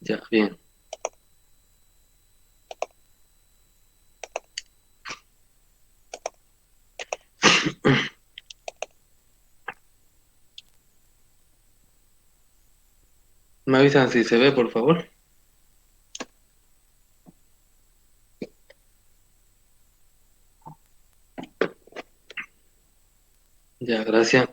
Ya, bien. ¿Me avisan si se ve, por favor? Ya, gracias.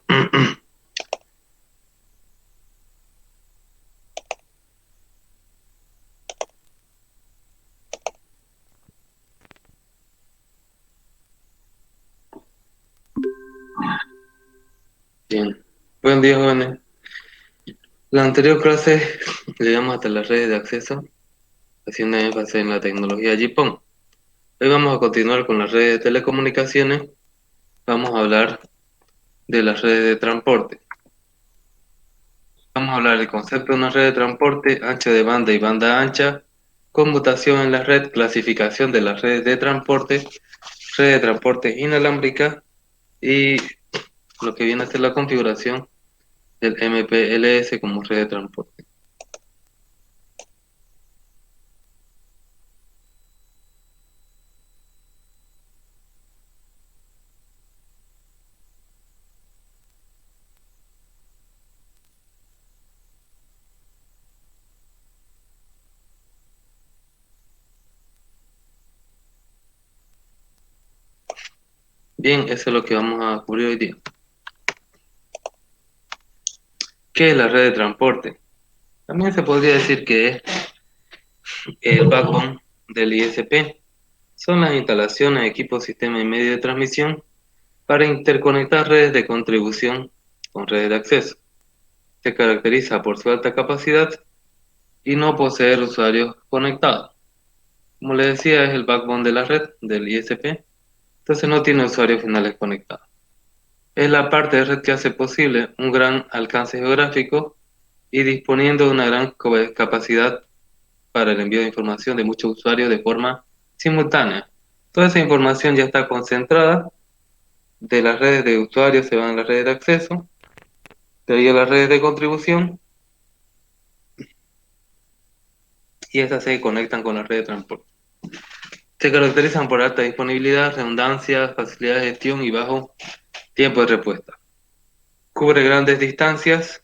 Bien. Buen día, jóvenes. La anterior clase le llamamos hasta las redes de acceso, haciendo énfasis en la tecnología GPON. Hoy vamos a continuar con las redes de telecomunicaciones. Vamos a hablar de las redes de transporte. Vamos a hablar del concepto de una red de transporte, ancho de banda y banda ancha, conmutación en la red, clasificación de las redes de transporte inalámbrica y lo que viene a ser la configuración del MPLS como red de transporte. Bien, eso es lo que vamos a cubrir hoy día. ¿Qué es la red de transporte? También se podría decir que es el backbone del ISP. Son las instalaciones, equipos, sistemas y medios de transmisión para interconectar redes de contribución con redes de acceso. Se caracteriza por su alta capacidad y no poseer usuarios conectados. Como les decía, es el backbone de la red del ISP, entonces no tiene usuarios finales conectados. Es la parte de red que hace posible un gran alcance geográfico y disponiendo de una gran capacidad para el envío de información de muchos usuarios de forma simultánea. Toda esa información ya está concentrada de las redes de usuarios, se van a las redes de acceso, de ahí a las redes de contribución y esas se conectan con la red de transporte. Se caracterizan por alta disponibilidad, redundancia, facilidad de gestión y bajo tiempo de respuesta. Cubre grandes distancias,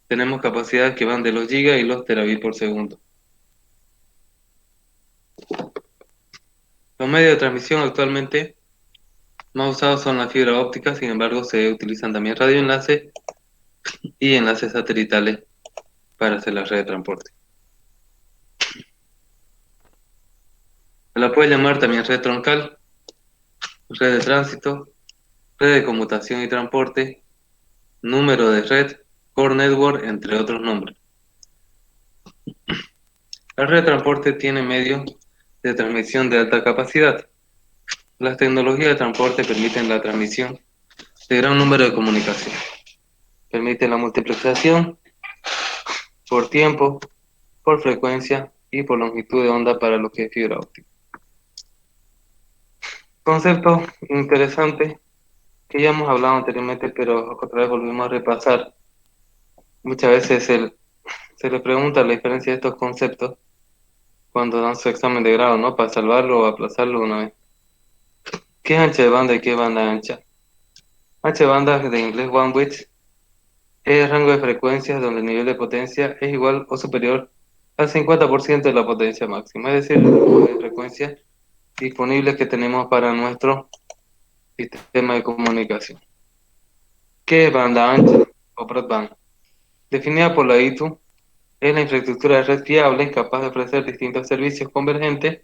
tenemos capacidades que van de los gigas y los terabits por segundo. Los medios de transmisión actualmente más usados son la fibra óptica, sin embargo se utilizan también radioenlaces y enlaces satelitales para hacer la red de transporte. Se la puede llamar también red troncal, red de tránsito, red de conmutación y transporte, número de red, core network, entre otros nombres. La red de transporte tiene medios de transmisión de alta capacidad. Las tecnologías de transporte permiten la transmisión de gran número de comunicaciones. Permite la multiplexación por tiempo, por frecuencia y por longitud de onda para lo que es fibra óptica. Concepto interesante que ya hemos hablado anteriormente, pero otra vez volvemos a repasar. Muchas veces se le pregunta la diferencia de estos conceptos cuando dan su examen de grado, ¿no? Para salvarlo o aplazarlo una vez. ¿Qué es ancha de banda y qué es banda ancha? Ancha de banda de inglés bandwidth es el rango de frecuencias donde el nivel de potencia es igual o superior al 50% de la potencia máxima, es decir, el rango de frecuencias disponibles que tenemos para nuestro sistema de comunicación. ¿Qué es banda ancha o broadband? Definida por la ITU, es la infraestructura de red fiable capaz de ofrecer distintos servicios convergentes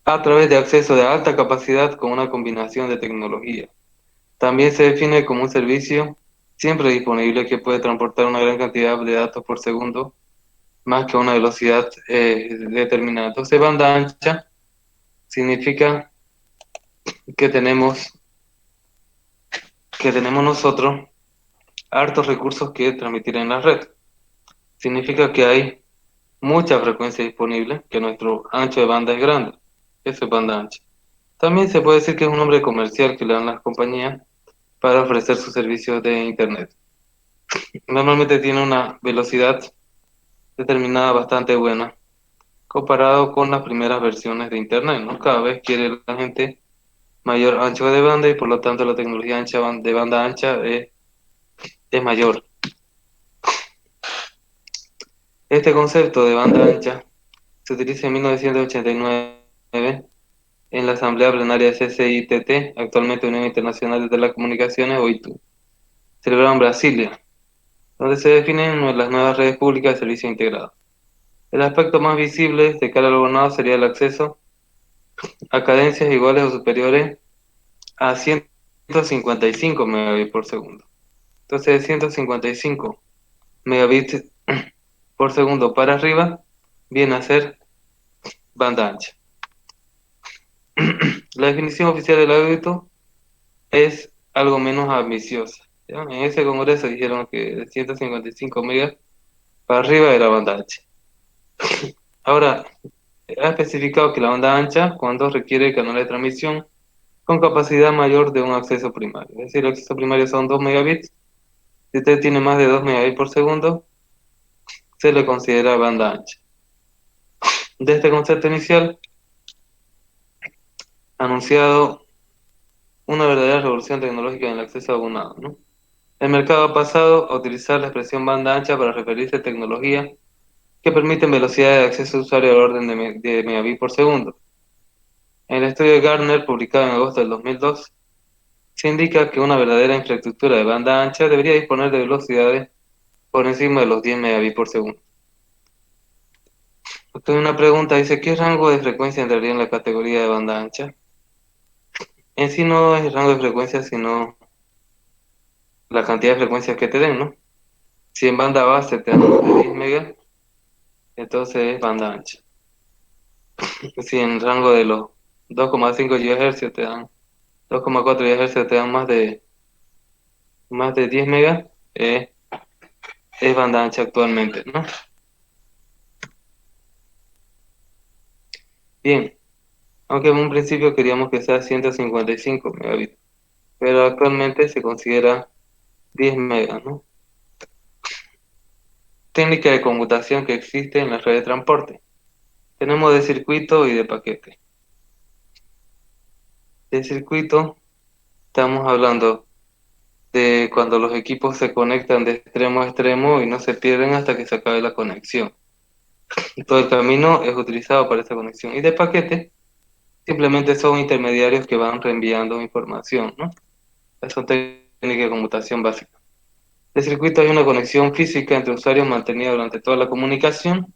a través de acceso de alta capacidad con una combinación de tecnología. También se define como un servicio siempre disponible que puede transportar una gran cantidad de datos por segundo, más que a una velocidad determinada. Entonces, banda ancha significa que tenemos, que tenemos nosotros hartos recursos que transmitir en la red. Significa que hay mucha frecuencia disponible, que nuestro ancho de banda es grande. Eso es banda ancha. También se puede decir que es un nombre comercial que le dan las compañías para ofrecer sus servicios de Internet. Normalmente tiene una velocidad determinada bastante buena, comparado con las primeras versiones de Internet, ¿no? Cada vez quiere la gente mayor ancho de banda y por lo tanto la tecnología de banda ancha es mayor. Este concepto de banda ancha se utiliza en 1989 en la Asamblea Plenaria CCITT, actualmente Unión Internacional de Telecomunicaciones, OITU, celebrada en Brasilia, donde se definen las nuevas redes públicas de servicio integrado. El aspecto más visible de cara al abonado sería el acceso a cadencias iguales o superiores a 155 megabits por segundo. Entonces, de 155 megabits por segundo para arriba viene a ser banda ancha. La definición oficial del audito es algo menos ambiciosa. ¿Ya? En ese congreso dijeron que de 155 megas para arriba era banda ancha. Ahora, ha especificado que la banda ancha cuando requiere canales de transmisión con capacidad mayor de un acceso primario. Es decir, el acceso primario son 2 megabits. Si usted tiene más de 2 megabits por segundo, se le considera banda ancha. De este concepto inicial, ha anunciado una verdadera revolución tecnológica en el acceso abonado, ¿no? El mercado ha pasado a utilizar la expresión banda ancha para referirse a tecnología que permiten velocidad de acceso a usuario al orden de megabits por segundo. En el estudio de Gartner, publicado en agosto del 2002, se indica que una verdadera infraestructura de banda ancha debería disponer de velocidades por encima de los 10 megabits por segundo. Usted una pregunta dice, ¿qué rango de frecuencia entraría en la categoría de banda ancha? En sí no es el rango de frecuencia, sino la cantidad de frecuencias que te den, ¿no? Si en banda base te dan más de 10 megas, entonces es banda ancha. Si en rango de los 2,5 GHz te dan 2,4 GHz te dan más de 10 megas, es banda ancha actualmente, ¿no? Bien, aunque en un principio queríamos que sea 155 megabits, pero actualmente se considera 10 megas, ¿no? Técnica de conmutación que existe en la red de transporte. Tenemos de circuito y de paquete. De circuito estamos hablando de cuando los equipos se conectan de extremo a extremo y no se pierden hasta que se acabe la conexión. Todo el camino es utilizado para esa conexión. Y de paquete, simplemente son intermediarios que van reenviando información, ¿no? Esas son técnicas de conmutación básica. De circuito hay una conexión física entre usuarios mantenida durante toda la comunicación.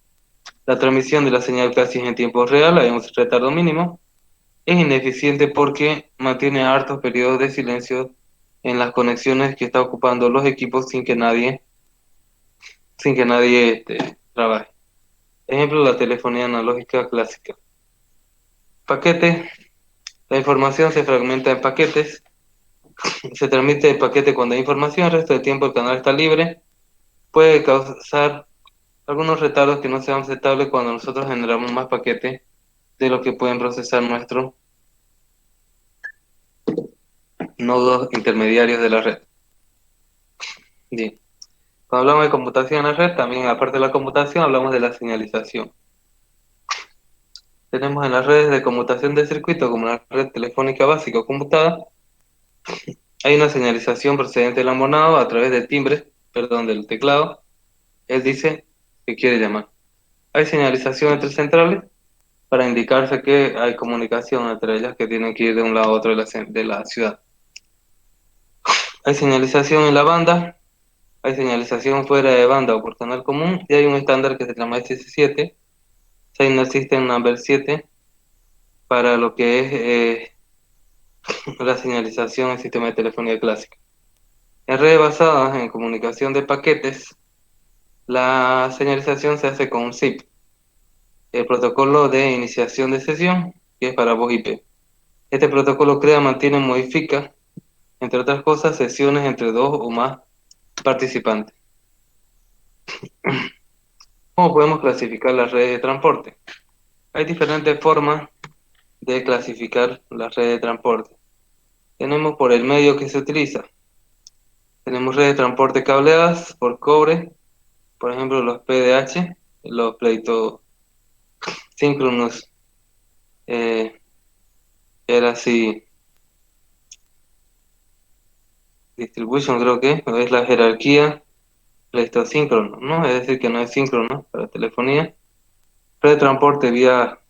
La transmisión de la señal casi es en tiempo real, hay un retardo mínimo. Es ineficiente porque mantiene hartos periodos de silencio en las conexiones que está ocupando los equipos sin que nadie trabaje. Ejemplo, la telefonía analógica clásica. Paquete. La información se fragmenta en paquetes. Se transmite el paquete cuando hay información, el resto del tiempo el canal está libre. Puede causar algunos retardos que no sean aceptables cuando nosotros generamos más paquetes de lo que pueden procesar nuestros nodos intermediarios de la red. Bien. Cuando hablamos de computación en la red, también aparte de la computación, hablamos de la señalización. Tenemos en las redes de conmutación de circuito, como la red telefónica básica o conmutada, hay una señalización procedente del abonado a través del teclado. Él dice que quiere llamar. Hay señalización entre centrales para indicarse que hay comunicación entre ellas que tienen que ir de un lado a otro de la ciudad. Hay señalización en la banda, hay señalización fuera de banda o por canal común, y hay un estándar que se llama SS7, Signal System Number 7, para lo que es la señalización en sistema de telefonía clásica. En redes basadas en comunicación de paquetes, la señalización se hace con SIP, el protocolo de iniciación de sesión, que es para voz IP. Este protocolo crea, mantiene y modifica, entre otras cosas, sesiones entre dos o más participantes. ¿Cómo podemos clasificar las redes de transporte? Hay diferentes formas de clasificar la red de transporte. Tenemos por el medio que se utiliza. Tenemos redes de transporte cableadas por cobre, por ejemplo los PDH, los Pleito Synchronous, eh, era así, distribution creo que, es la jerarquía pleistosíncrono, ¿no? Es decir, que no es síncrono para telefonía. Red de transporte vía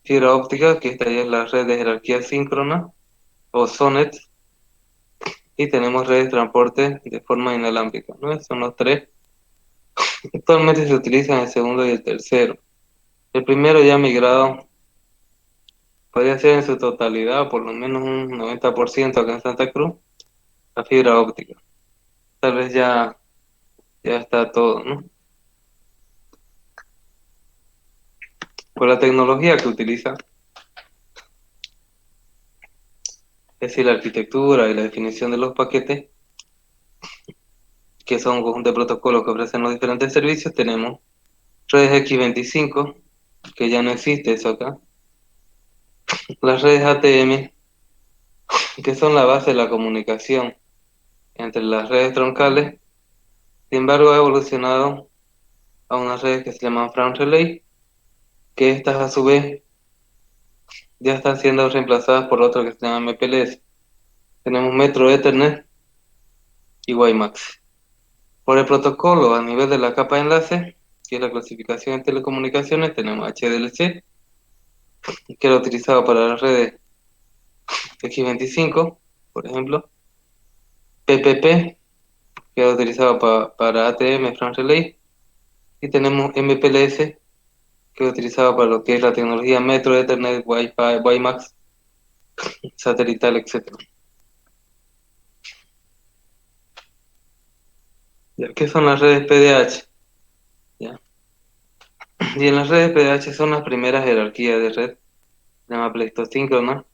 fibra óptica, que esta ya es la red de jerarquía síncrona, o SONET, y tenemos redes de transporte de forma inalámbrica, ¿no? Son los tres. Actualmente se utilizan el segundo y el tercero. El primero ya migrado, podría ser en su totalidad, por lo menos un 90% acá en Santa Cruz, la fibra óptica. Tal vez ya está todo, ¿no? Por la tecnología que utiliza, es decir, la arquitectura y la definición de los paquetes, que son un conjunto de protocolos que ofrecen los diferentes servicios, tenemos redes X25, que ya no existe eso acá, las redes ATM, que son la base de la comunicación entre las redes troncales. Sin embargo, ha evolucionado a unas redes que se llaman Front Relay, que estas a su vez ya están siendo reemplazadas por otras que se llaman MPLS. Tenemos Metro Ethernet y WiMAX. Por el protocolo a nivel de la capa de enlace, que es la clasificación en telecomunicaciones, tenemos HDLC, que era utilizado para las redes X25, por ejemplo, PPP, que era utilizado para ATM, Front Relay, y tenemos MPLS, que es utilizado para lo que es la tecnología Metro Ethernet, Wi-Fi, WiMAX, satelital, etc. ¿Ya? ¿Qué son las redes PDH? ¿Ya? Y en las redes PDH son las primeras jerarquías de red, se llama pleistosíncrona,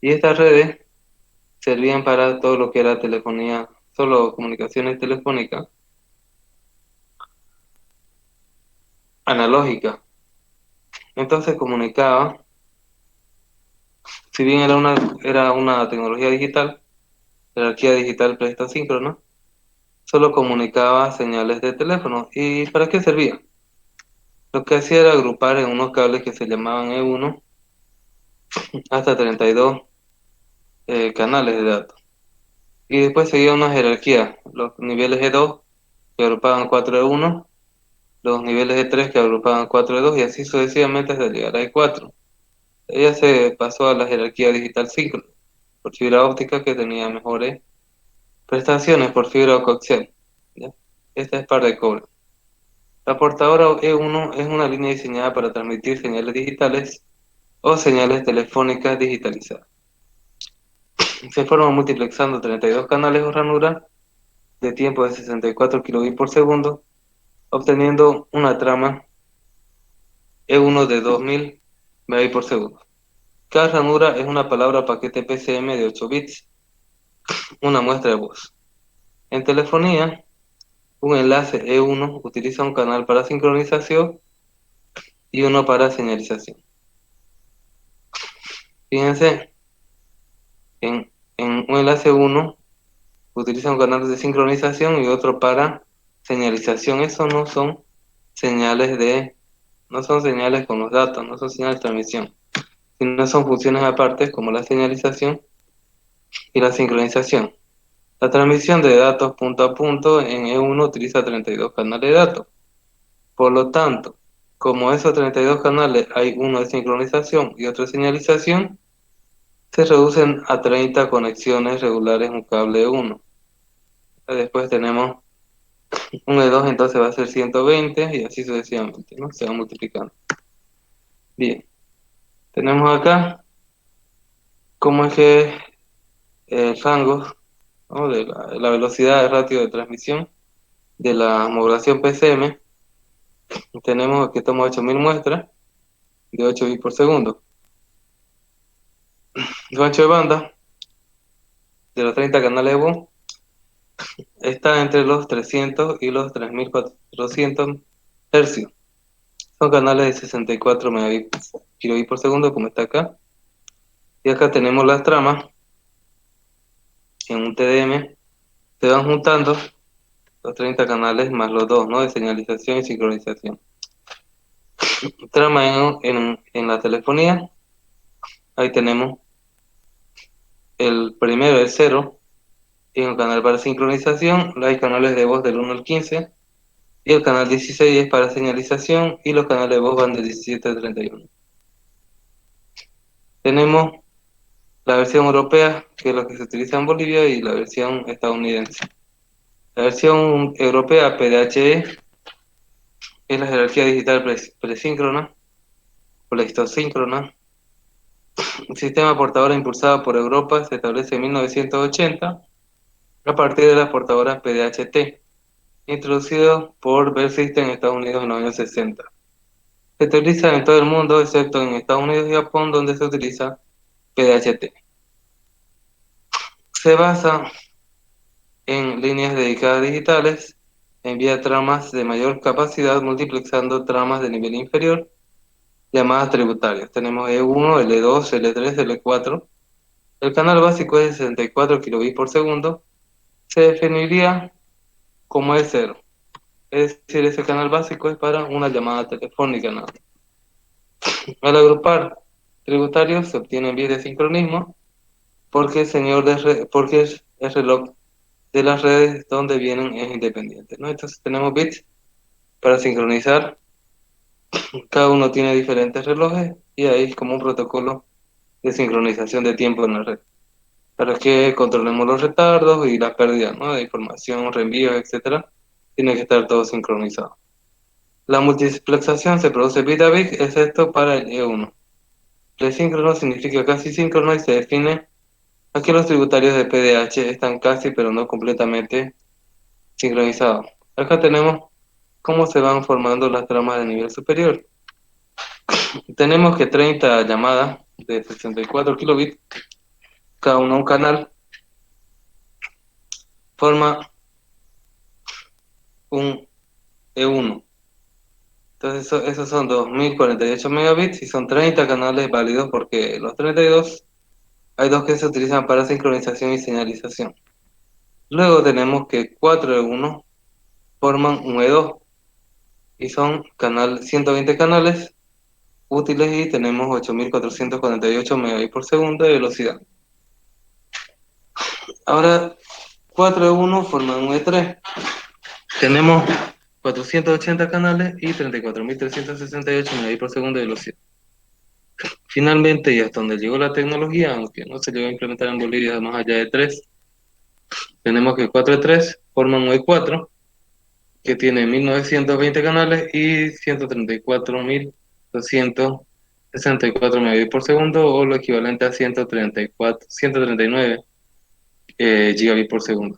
y estas redes servían para todo lo que era telefonía, solo comunicaciones telefónicas analógicas. Entonces comunicaba, si bien era una tecnología digital, jerarquía digital pleistosíncrona, solo comunicaba señales de teléfono. ¿Y para qué servía? Lo que hacía era agrupar en unos cables que se llamaban E1 hasta 32 canales de datos. Y después seguía una jerarquía, los niveles E2 que agrupaban 4 E1, los niveles E3 que agrupaban 4 E2 y así sucesivamente hasta llegar a E4. Ella se pasó a la jerarquía digital síncrona por fibra óptica que tenía mejores prestaciones por fibra coaxial. ¿Ya? Esta es par de cobre. La portadora E1 es una línea diseñada para transmitir señales digitales o señales telefónicas digitalizadas. Se forma multiplexando 32 canales o ranuras de tiempo de 64 kilobits por segundo, obteniendo una trama E1 de 2000 megabits por segundo. Cada ranura es una palabra paquete PCM de 8 bits, una muestra de voz. En telefonía, un enlace E1 utiliza un canal para sincronización y uno para señalización. Fíjense, en un enlace 1 utiliza un canal de sincronización y otro para señalización. Eso no son señales con los datos, no son señales de transmisión, sino son funciones aparte como la señalización y la sincronización. La transmisión de datos punto a punto en E1 utiliza 32 canales de datos. Por lo tanto, como esos 32 canales hay uno de sincronización y otro de señalización, se reducen a 30 conexiones regulares en un cable E1. Después tenemos un E2, entonces va a ser 120 y así sucesivamente, ¿no? Se va multiplicando. Bien, tenemos acá cómo es que el rango, ¿no? de la velocidad de ratio de transmisión de la modulación PCM. Tenemos que estamos 8000 muestras de 8 bits por segundo. El ancho de banda de los 30 canales de voz está entre los 300 y los 3400 hercios. Son canales de 64 kilobits por segundo, como está acá. Y acá tenemos las tramas en un TDM. Se van juntando los 30 canales más los dos, ¿no? De señalización y sincronización. Trama en la telefonía. Ahí tenemos el primero, el cero. Y un canal para sincronización. Hay canales de voz del 1 al 15. Y el canal 16 es para señalización. Y los canales de voz van de 17 a 31. Tenemos la versión europea, que es la que se utiliza en Bolivia, y la versión estadounidense. La versión europea, PDHE, es la jerarquía digital presíncrona, pleistosíncrona. El sistema portador impulsado por Europa se establece en 1980 a partir de las portadoras PDHT, introducido por Bell System en Estados Unidos en los años 60. Se utiliza en todo el mundo, excepto en Estados Unidos y Japón, donde se utiliza PDHT. Se basa en líneas dedicadas digitales, envía tramas de mayor capacidad multiplexando tramas de nivel inferior, llamadas tributarias. Tenemos E1, L2, L3, L4. El canal básico es de 64 kilobits por segundo. Se definiría como E0. Es decir, ese canal básico es para una llamada telefónica, ¿no? Al agrupar tributarios se obtiene bits de sincronismo porque porque el reloj de las redes donde vienen es independiente, ¿no? Entonces tenemos bits para sincronizar. Cada uno tiene diferentes relojes y ahí es como un protocolo de sincronización de tiempo en la red, para que controlemos los retardos y las pérdidas, ¿no? De información, reenvíos, etcétera. Tiene que estar todo sincronizado. La multiplexación se produce bit a bit, excepto para el E1. Presíncrono significa casi síncrono y se define a que los tributarios de PDH están casi pero no completamente sincronizados. Acá tenemos cómo se van formando las tramas de nivel superior. Tenemos que 30 llamadas de 64 kilobits, cada uno un canal, forma un E1. Entonces esos son 2048 megabits y son 30 canales válidos porque los 32 hay dos que se utilizan para sincronización y señalización. Luego tenemos que 4 E1 forman un E2 y son 120 canales útiles y tenemos 8448 megabits por segundo de velocidad. Ahora 4E1 forman un E3. Tenemos 480 canales y 34.368 megabits por segundo de velocidad. Finalmente, y hasta donde llegó la tecnología, aunque no se llegó a implementar en Bolivia más allá de 3, tenemos que 4E3 forman un E4 que tiene 1920 canales y 134.264 megabits por segundo, o lo equivalente a 139 gigabits por segundo.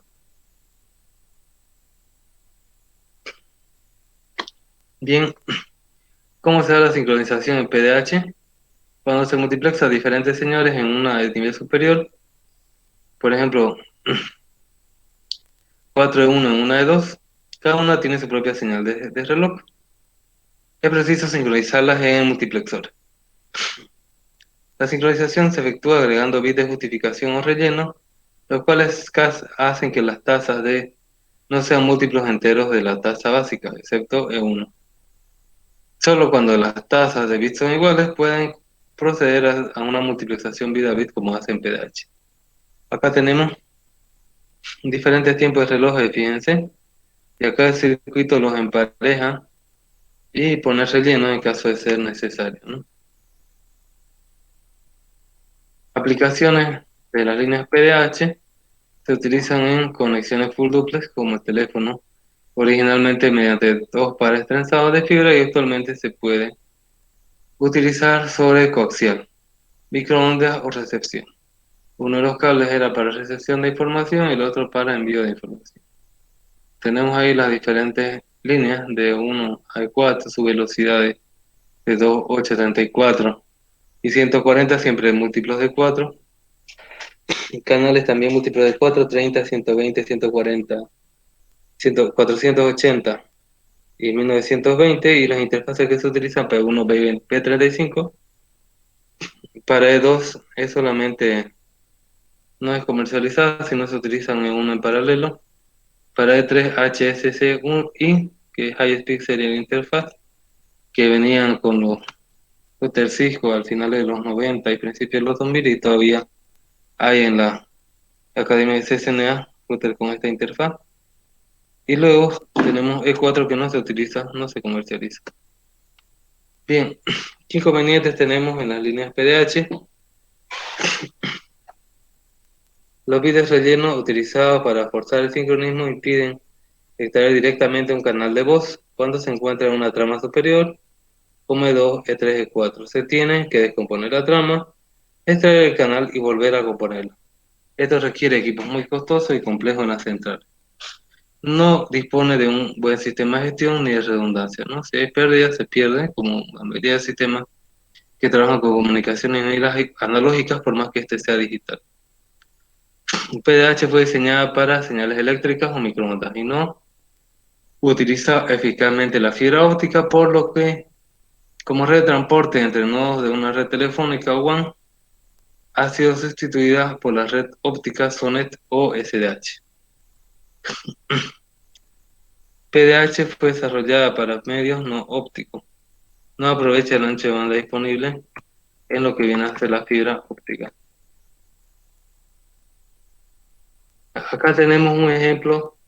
Bien, ¿cómo se da la sincronización en PDH? Cuando se multiplexa diferentes señales en una de nivel superior, por ejemplo, 4E1 en una E2, cada una tiene su propia señal de reloj. Es preciso sincronizarlas en el multiplexor. La sincronización se efectúa agregando bits de justificación o relleno, los cuales hacen que las tasas no sean múltiplos enteros de la tasa básica, excepto E1. Solo cuando las tasas de bits son iguales pueden proceder a una multiplexación bit a bit como hace en PDH. Acá tenemos diferentes tiempos de relojes, fíjense, y acá el circuito los empareja y pone relleno en caso de ser necesario, ¿no? Aplicaciones de las líneas PDH se utilizan en conexiones full duplex como el teléfono, originalmente mediante dos pares trenzados de fibra y actualmente se puede utilizar sobre coaxial, microondas o recepción. Uno de los cables era para recepción de información y el otro para envío de información. Tenemos ahí las diferentes líneas de 1 a 4, su velocidades de 2, 8, 34 y 140, siempre múltiplos de 4. Y canales también múltiplos de 4, 30, 120, 140, 480 y 1920. Y las interfaces que se utilizan, P1, P35, Para E2 es solamente, no es comercializada, sino se utilizan en uno en paralelo. Para E3 HSC1I, que es High Speed Serial Interface, que venían con los routers Cisco al final de los 90 y principios de los 2000 y todavía hay en la Academia de CCNA router con esta interfaz. Y luego tenemos E4 que no se utiliza, no se comercializa. Bien, ¿qué inconvenientes tenemos en las líneas PDH? Los bits rellenos utilizados para forzar el sincronismo impiden extraer directamente un canal de voz cuando se encuentra en una trama superior, como E2, E3, E4. Se tiene que descomponer la trama, extraer el canal y volver a componerlo. Esto requiere equipos muy costosos y complejos en la central. No dispone de un buen sistema de gestión ni de redundancia, ¿no? Si hay pérdidas, se pierde, como la mayoría de sistemas que trabajan con comunicaciones analógicas, por más que este sea digital. Un PDH fue diseñada para señales eléctricas o microondas y no utiliza eficazmente la fibra óptica, por lo que, como red de transporte entre nodos de una red telefónica o WAN, ha sido sustituida por la red óptica SONET o SDH. PDH fue desarrollada para medios no ópticos. No aprovecha el ancho de banda disponible en lo que viene a ser la fibra óptica. Acá tenemos un ejemplo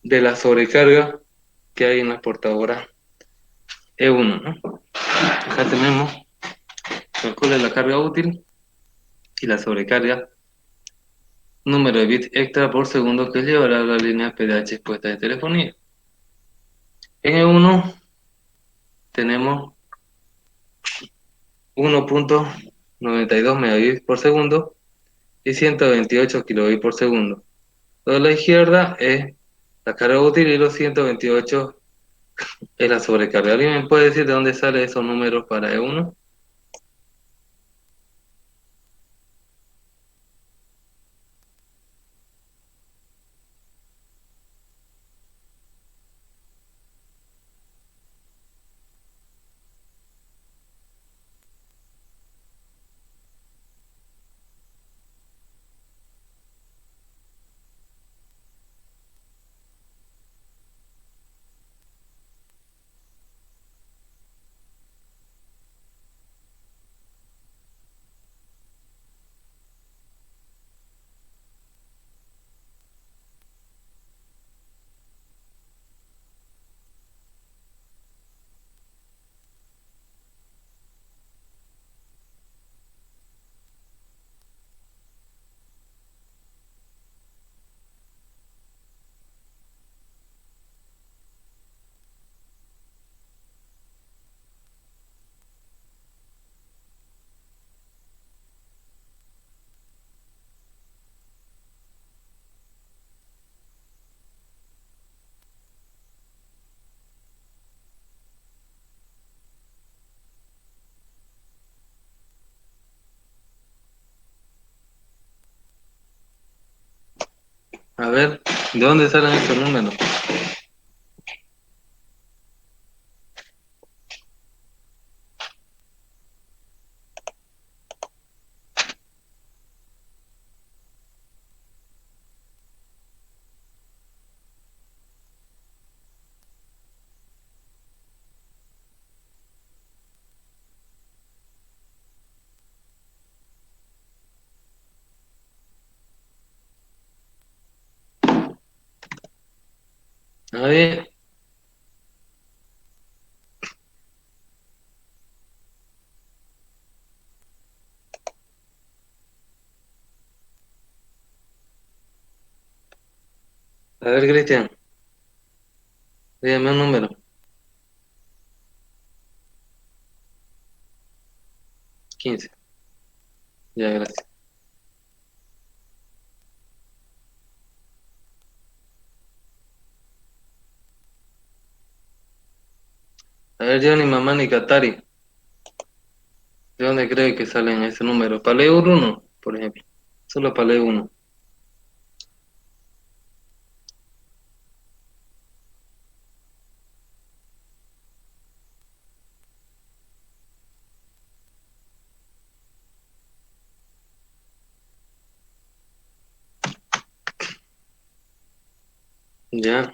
de la sobrecarga que hay en las portadoras E1, ¿no? Acá tenemos, calcula la carga útil y la sobrecarga, número de bits extra por segundo que llevará la línea PDH expuesta de telefonía. En E1 tenemos 1.92 megabits por segundo y 128 kilobits por segundo. Lo de la izquierda es la carga útil y los 128 es la sobrecarga. ¿Alguien me puede decir de dónde salen esos números para E1? A ver, ¿de dónde salen esos números? Nadie. A ver, Cristian, dígame un número. 15. Ya, gracias. A ver, yo ni mamá ni Katari. ¿De dónde cree que salen ese número? Para uno, por ejemplo. Solo para uno. Ya.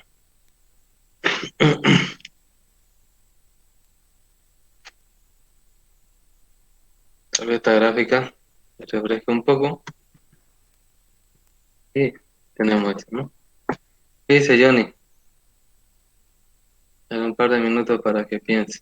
Tal vez esta gráfica se refresque un poco. Y tenemos esto, ¿no? ¿Qué dice Johnny? En un par de minutos para que piense.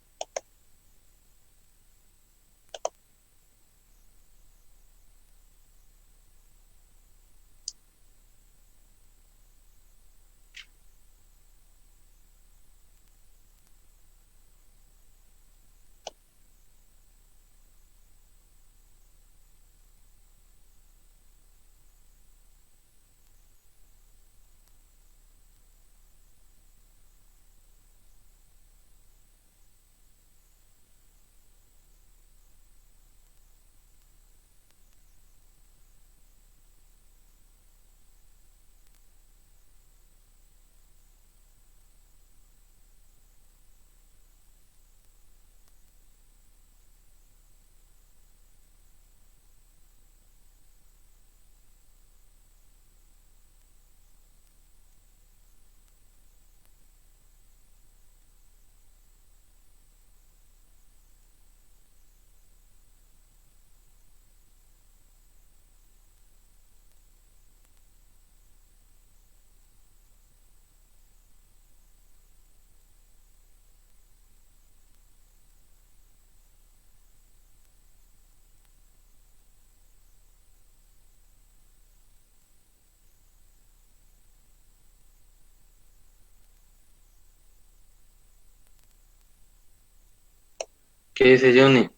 ¿Qué dice Johnny?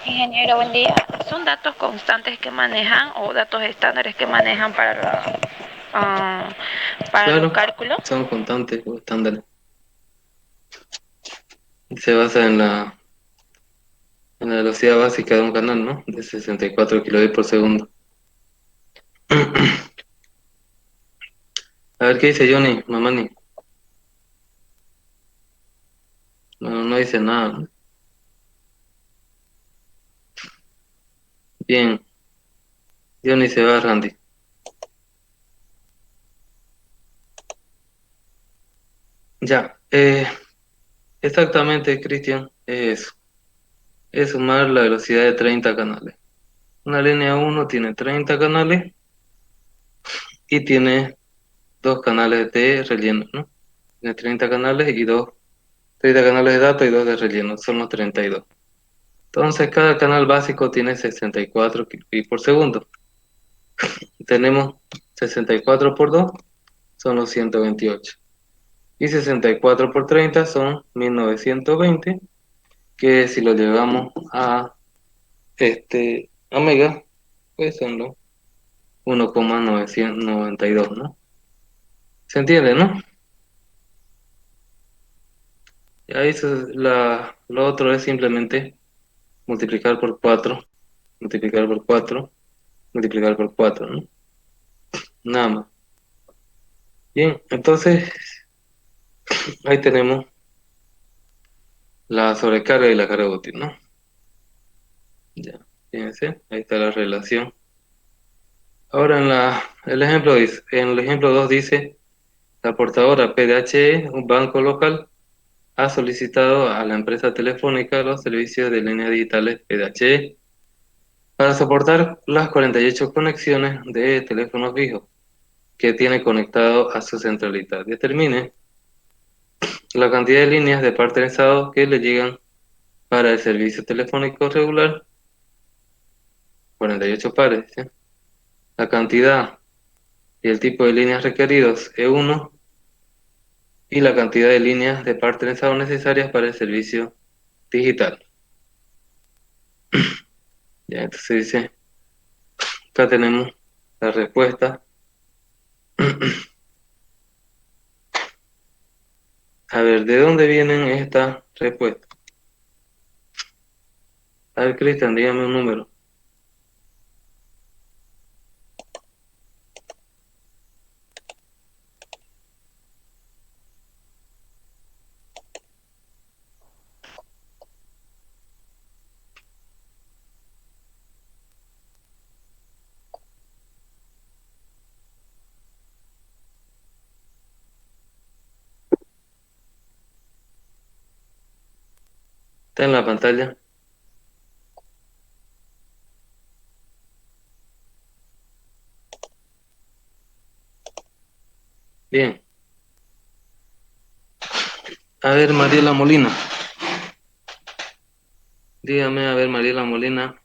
Ingeniero, buen día. ¿Son datos constantes que manejan o datos estándares que manejan ah, para los Claro, cálculos? son constantes o estándares. Se basa en la velocidad básica de un canal, ¿no? De 64 kilobits por segundo. A ver qué dice Johnny, Mamani. No, no dice nada, ¿no? Bien, Johnny se va, Randy. Ya, exactamente, Cristian, es eso. Es sumar la velocidad de 30 canales. Una línea uno tiene 30 canales y tiene dos canales de relleno, ¿no? Tiene 30 canales y 30 canales de datos y dos de relleno, son los 32. Entonces, cada canal básico tiene 64 kilobits por segundo. Tenemos 64 por 2 son los 128. Y 64 por 30 son 1920, que si lo llevamos a omega, pues son los 1,992, ¿no? ¿Se entiende, no? Y ahí lo otro es simplemente multiplicar por 4, multiplicar por 4, multiplicar por 4, ¿no? Nada más. Bien, entonces ahí tenemos la sobrecarga y la carga útil, ¿no? Ya, fíjense, ahí está la relación. Ahora en el ejemplo 2 dice, la portadora PDHE, un banco local, ha solicitado a la empresa telefónica los servicios de líneas digitales PDHE para soportar las 48 conexiones de teléfono fijo que tiene conectado a su centralita. Determine la cantidad de líneas de par trenzado que le llegan para el servicio telefónico regular, 48 pares, ¿sí? La cantidad y el tipo de líneas requeridos, E1, y la cantidad de líneas de par trenzado necesarias para el servicio digital. Ya, entonces dice, acá tenemos la respuesta. A ver, ¿de dónde vienen estas respuestas? A ver, Cristian, dígame un número. Está en la pantalla. Bien. A ver, Mariela Molina. Dígame, a ver, Mariela Molina,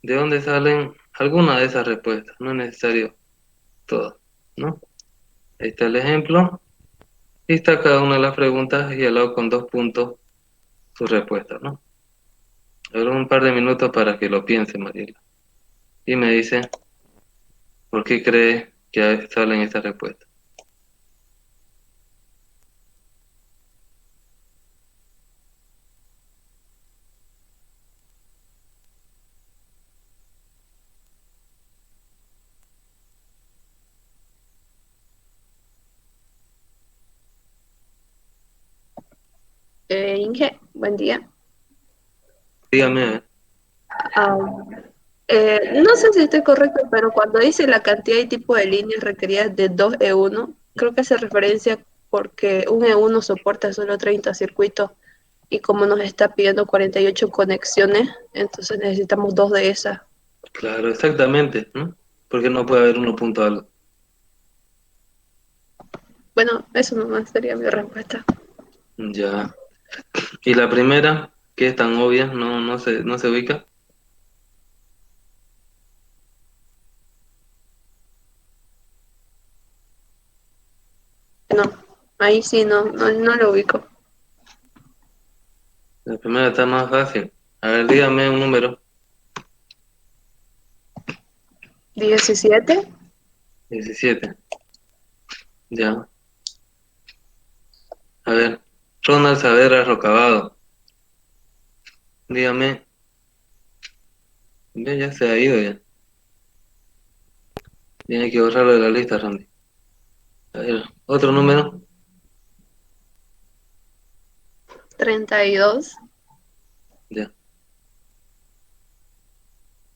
¿de dónde salen alguna de esas respuestas? No es necesario todas, ¿no? Ahí está el ejemplo. Y está cada una de las preguntas y al lado con 2 puntos su respuesta, ¿no? Ahora un par de minutos para que lo piense, Mariela. Y me dice, ¿por qué cree que salen estas respuestas? Inge, buen día. Dígame, a ver. Ah, no sé si estoy correcto, pero cuando dice la cantidad y tipo de líneas requeridas de 2E1, creo que hace referencia porque un E1 soporta solo 30 circuitos y como nos está pidiendo 48 conexiones, entonces necesitamos dos de esas. Claro, exactamente, ¿no? Porque no puede haber 1 punto algo. Bueno, eso nomás sería mi respuesta. Ya. Y la primera, que es tan obvia, no se ubica. No, ahí sí no lo ubico. La primera está más fácil. A ver, dígame un número. 17, 17. Ya. A ver, Ronald Saavedra Rocabado. Dígame. Ya se ha ido ya. Tiene que borrarlo de la lista, Randy. A ver, otro número. 32, Ya.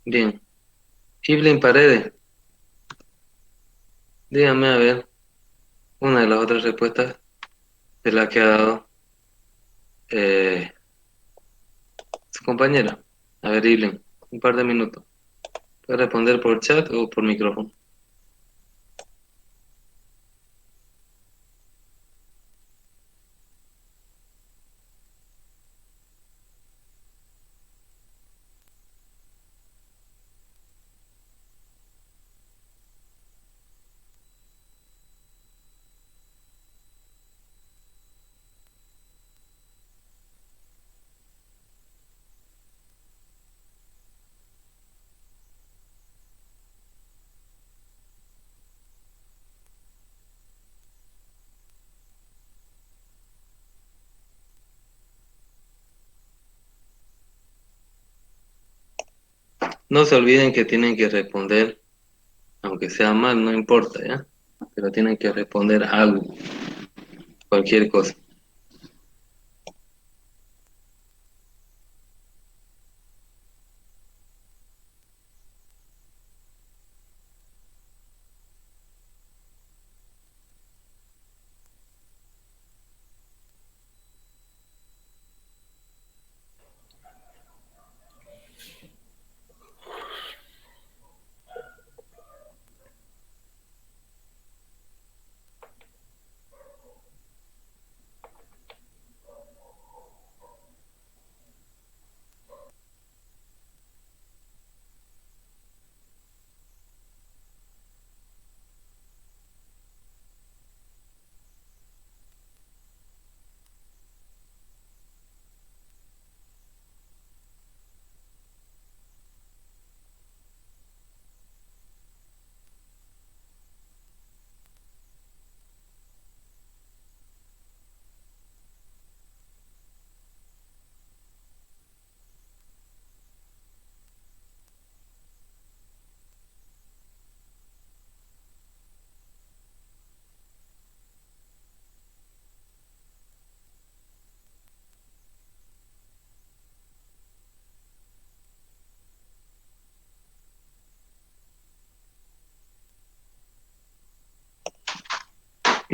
Bien. Evelyn Paredes. Dígame, a ver, una de las otras respuestas de la que ha dado eh, su compañera. A ver, Evelyn, un par de minutos. Puede responder por chat o por micrófono. No se olviden que tienen que responder, aunque sea mal, no importa, ¿ya? Pero tienen que responder algo, cualquier cosa.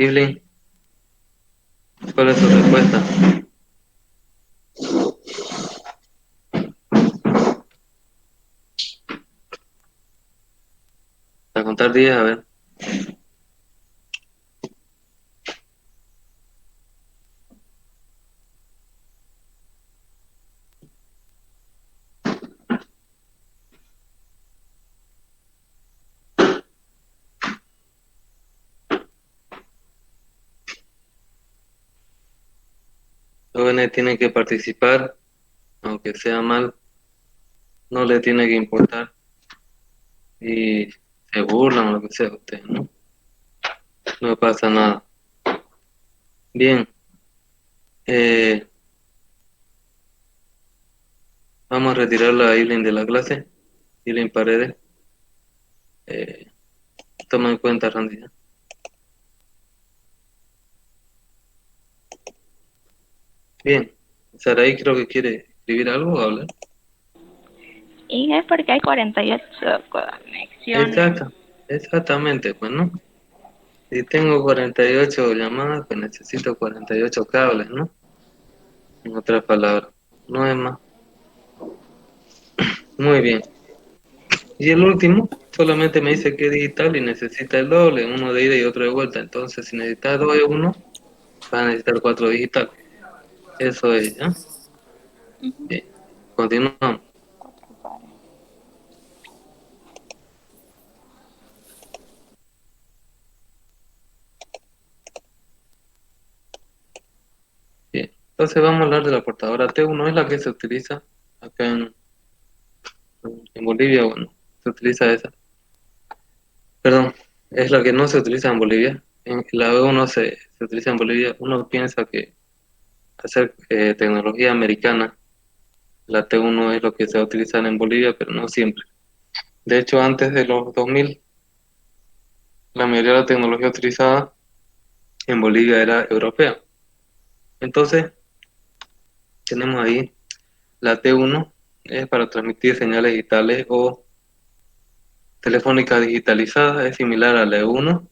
Evelyn, ¿cuál es su respuesta? contar 10, a ver. Los jóvenes tienen que participar, aunque sea mal, no le tiene que importar. Y se burlan o lo que sea ustedes, ¿no? No pasa nada. Bien, eh, vamos a retirar la Eileen de la clase. Eileen Paredes. Eh, Toma en cuenta, Randy, ¿eh? Bien, Saraí creo que quiere escribir algo o hablar. Y es porque hay 48 conexiones. Exactamente, pues no. Si tengo 48 llamadas, pues necesito 48 cables, ¿no? En otras palabras, no es más. Muy bien. Y el último solamente me dice que es digital y necesita el doble, uno de ida y otro de vuelta. Entonces, si necesitas 2 de uno, vas a necesitar 4 digital. Eso es, ¿ya? Bien. Continuamos. Bien. Entonces vamos a hablar de la portadora T1, es la que se utiliza acá en Bolivia, bueno, se utiliza esa. Perdón, es la que no se utiliza en Bolivia. La B1 se utiliza en Bolivia. Uno piensa que hacer tecnología americana, la T1 es lo que se va a utilizar en Bolivia, pero no siempre. De hecho, antes de los 2000, la mayoría de la tecnología utilizada en Bolivia era europea. Entonces, tenemos ahí la T1, es para transmitir señales digitales o telefónicas digitalizadas, es similar a la E1.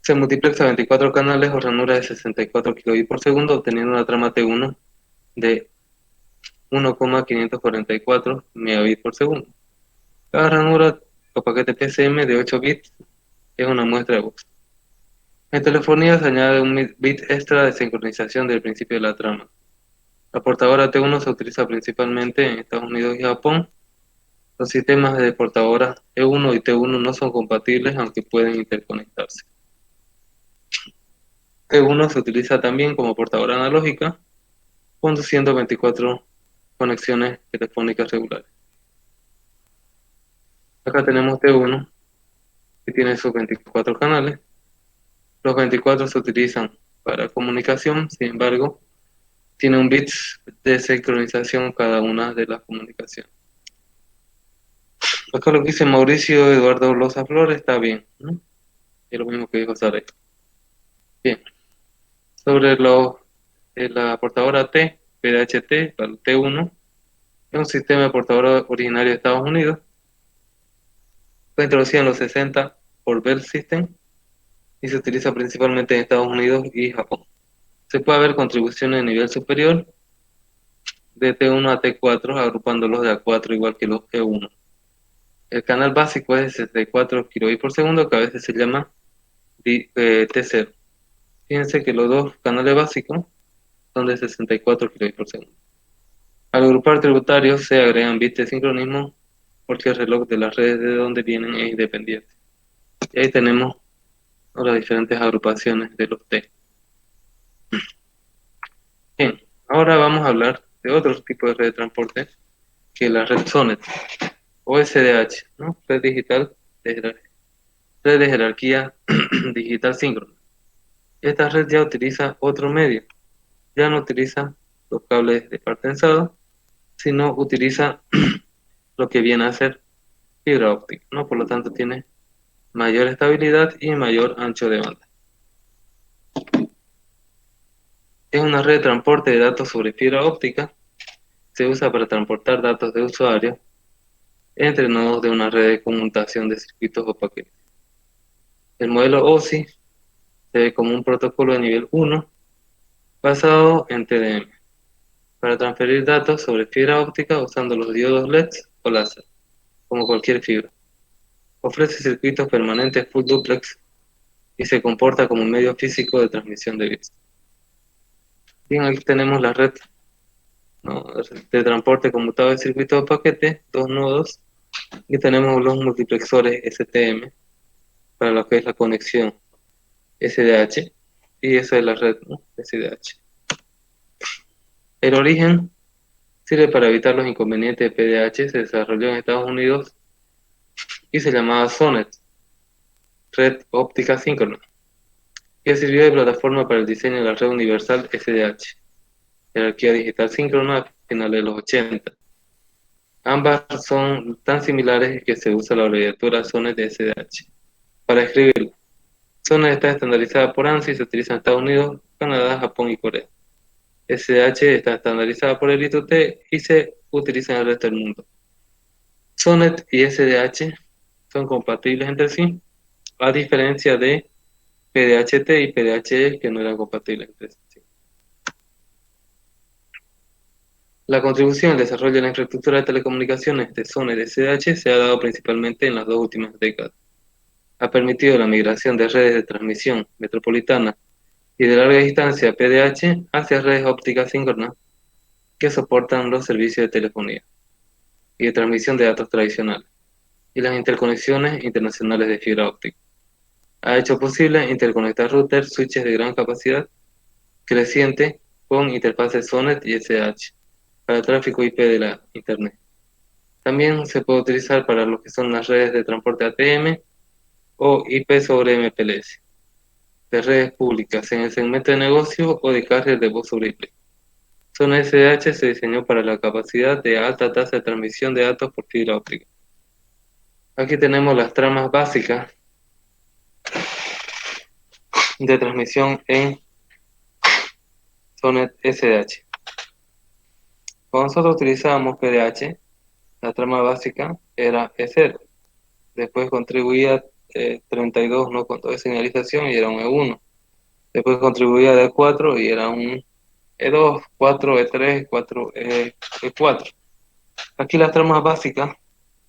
Se multiplexa 24 canales o ranuras de 64 kilobits por segundo, obteniendo una trama T1 de 1,544 megabits por segundo. Cada ranura o paquete PCM de 8 bits es una muestra de voz. En telefonía se añade un bit extra de sincronización del principio de la trama. La portadora T1 se utiliza principalmente en Estados Unidos y Japón. Los sistemas de portadora E1 y T1 no son compatibles, aunque pueden interconectarse. T1 se utiliza también como portadora analógica, conduciendo 24 conexiones telefónicas regulares. Acá tenemos T1, que tiene sus 24 canales. Los 24 se utilizan para comunicación, sin embargo, tiene un bits de sincronización cada una de las comunicaciones. Acá lo que dice Mauricio Eduardo Loza Flores está bien, ¿no? Es lo mismo que dijo Sara. Bien. Sobre la portadora T, PDHT, para el T1, es un sistema de portadora originario de Estados Unidos. Fue introducido en los 60 por Bell System y se utiliza principalmente en Estados Unidos y Japón. Se puede ver contribuciones de nivel superior de T1 a T4, agrupándolos de A4 igual que los E1. El canal básico es de 64 kilobits por segundo, que a veces se llama T0. Fíjense que los dos canales básicos son de 64 kilobits por segundo. Al agrupar tributarios se agregan bits de sincronismo porque el reloj de las redes de donde vienen es independiente. Y ahí tenemos las diferentes agrupaciones de los T. Bien, ahora vamos a hablar de otro tipo de red de transporte, que es la red SONET o SDH, ¿no? Red digital red de jerarquía digital síncrona. Esta red ya utiliza otro medio, ya no utiliza los cables de par tensado, sino utiliza lo que viene a ser fibra óptica, ¿no? Por lo tanto tiene mayor estabilidad y mayor ancho de banda. Es una red de transporte de datos sobre fibra óptica. Se usa para transportar datos de usuarios entre nodos de una red de conmutación de circuitos o paquetes. El modelo OSI se ve como un protocolo de nivel 1 basado en TDM para transferir datos sobre fibra óptica usando los diodos LEDs o láser, como cualquier fibra. Ofrece circuitos permanentes full duplex y se comporta como un medio físico de transmisión de bits. Bien, aquí tenemos la red, ¿no?, de transporte conmutado de circuito de paquete, dos nodos, y tenemos los multiplexores STM para lo que es la conexión SDH, y esa es la red, ¿no?, SDH. El origen sirve para evitar los inconvenientes de PDH, se desarrolló en Estados Unidos y se llamaba SONET, Red Óptica Síncrona, que sirvió de plataforma para el diseño de la red universal SDH, jerarquía digital síncrona a finales de los 80. Ambas son tan similares que se usa la abreviatura SONET de SDH para escribirlo. SONET está estandarizada por ANSI y se utiliza en Estados Unidos, Canadá, Japón y Corea. SDH está estandarizada por el ITU-T y se utiliza en el resto del mundo. SONET y SDH son compatibles entre sí, a diferencia de PDHT y PDHE, que no eran compatibles entre sí. La contribución al desarrollo de la infraestructura de telecomunicaciones de SONET y SDH se ha dado principalmente en las dos últimas décadas. Ha permitido la migración de redes de transmisión metropolitana y de larga distancia PDH hacia redes ópticas síncronas que soportan los servicios de telefonía y de transmisión de datos tradicionales y las interconexiones internacionales de fibra óptica. Ha hecho posible interconectar routers, switches de gran capacidad creciente con interfaces SONET y SDH para el tráfico IP de la Internet. También se puede utilizar para lo que son las redes de transporte ATM o IP sobre MPLS, de redes públicas en el segmento de negocio o de carrier de voz sobre IP. SONET SDH se diseñó para la capacidad de alta tasa de transmisión de datos por fibra óptica. Aquí tenemos las tramas básicas de transmisión en SONET SDH. Cuando nosotros utilizábamos PDH, la trama básica era E0. Después contribuía 32, ¿no?, con toda señalización y era un E1. Después contribuía de 4 y era un E2, 4, E3, 4, E4. Aquí las tramas básicas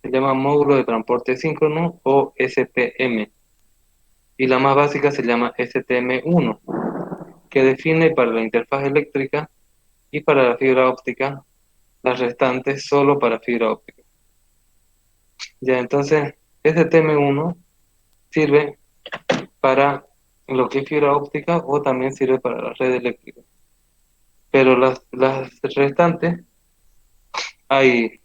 se llaman módulo de transporte síncrono o STM. Y la más básica se llama STM1, que define para la interfaz eléctrica y para la fibra óptica, las restantes solo para fibra óptica. Ya, entonces, STM1 sirve para lo que es fibra óptica o también sirve para la red eléctrica. Pero las restantes, hay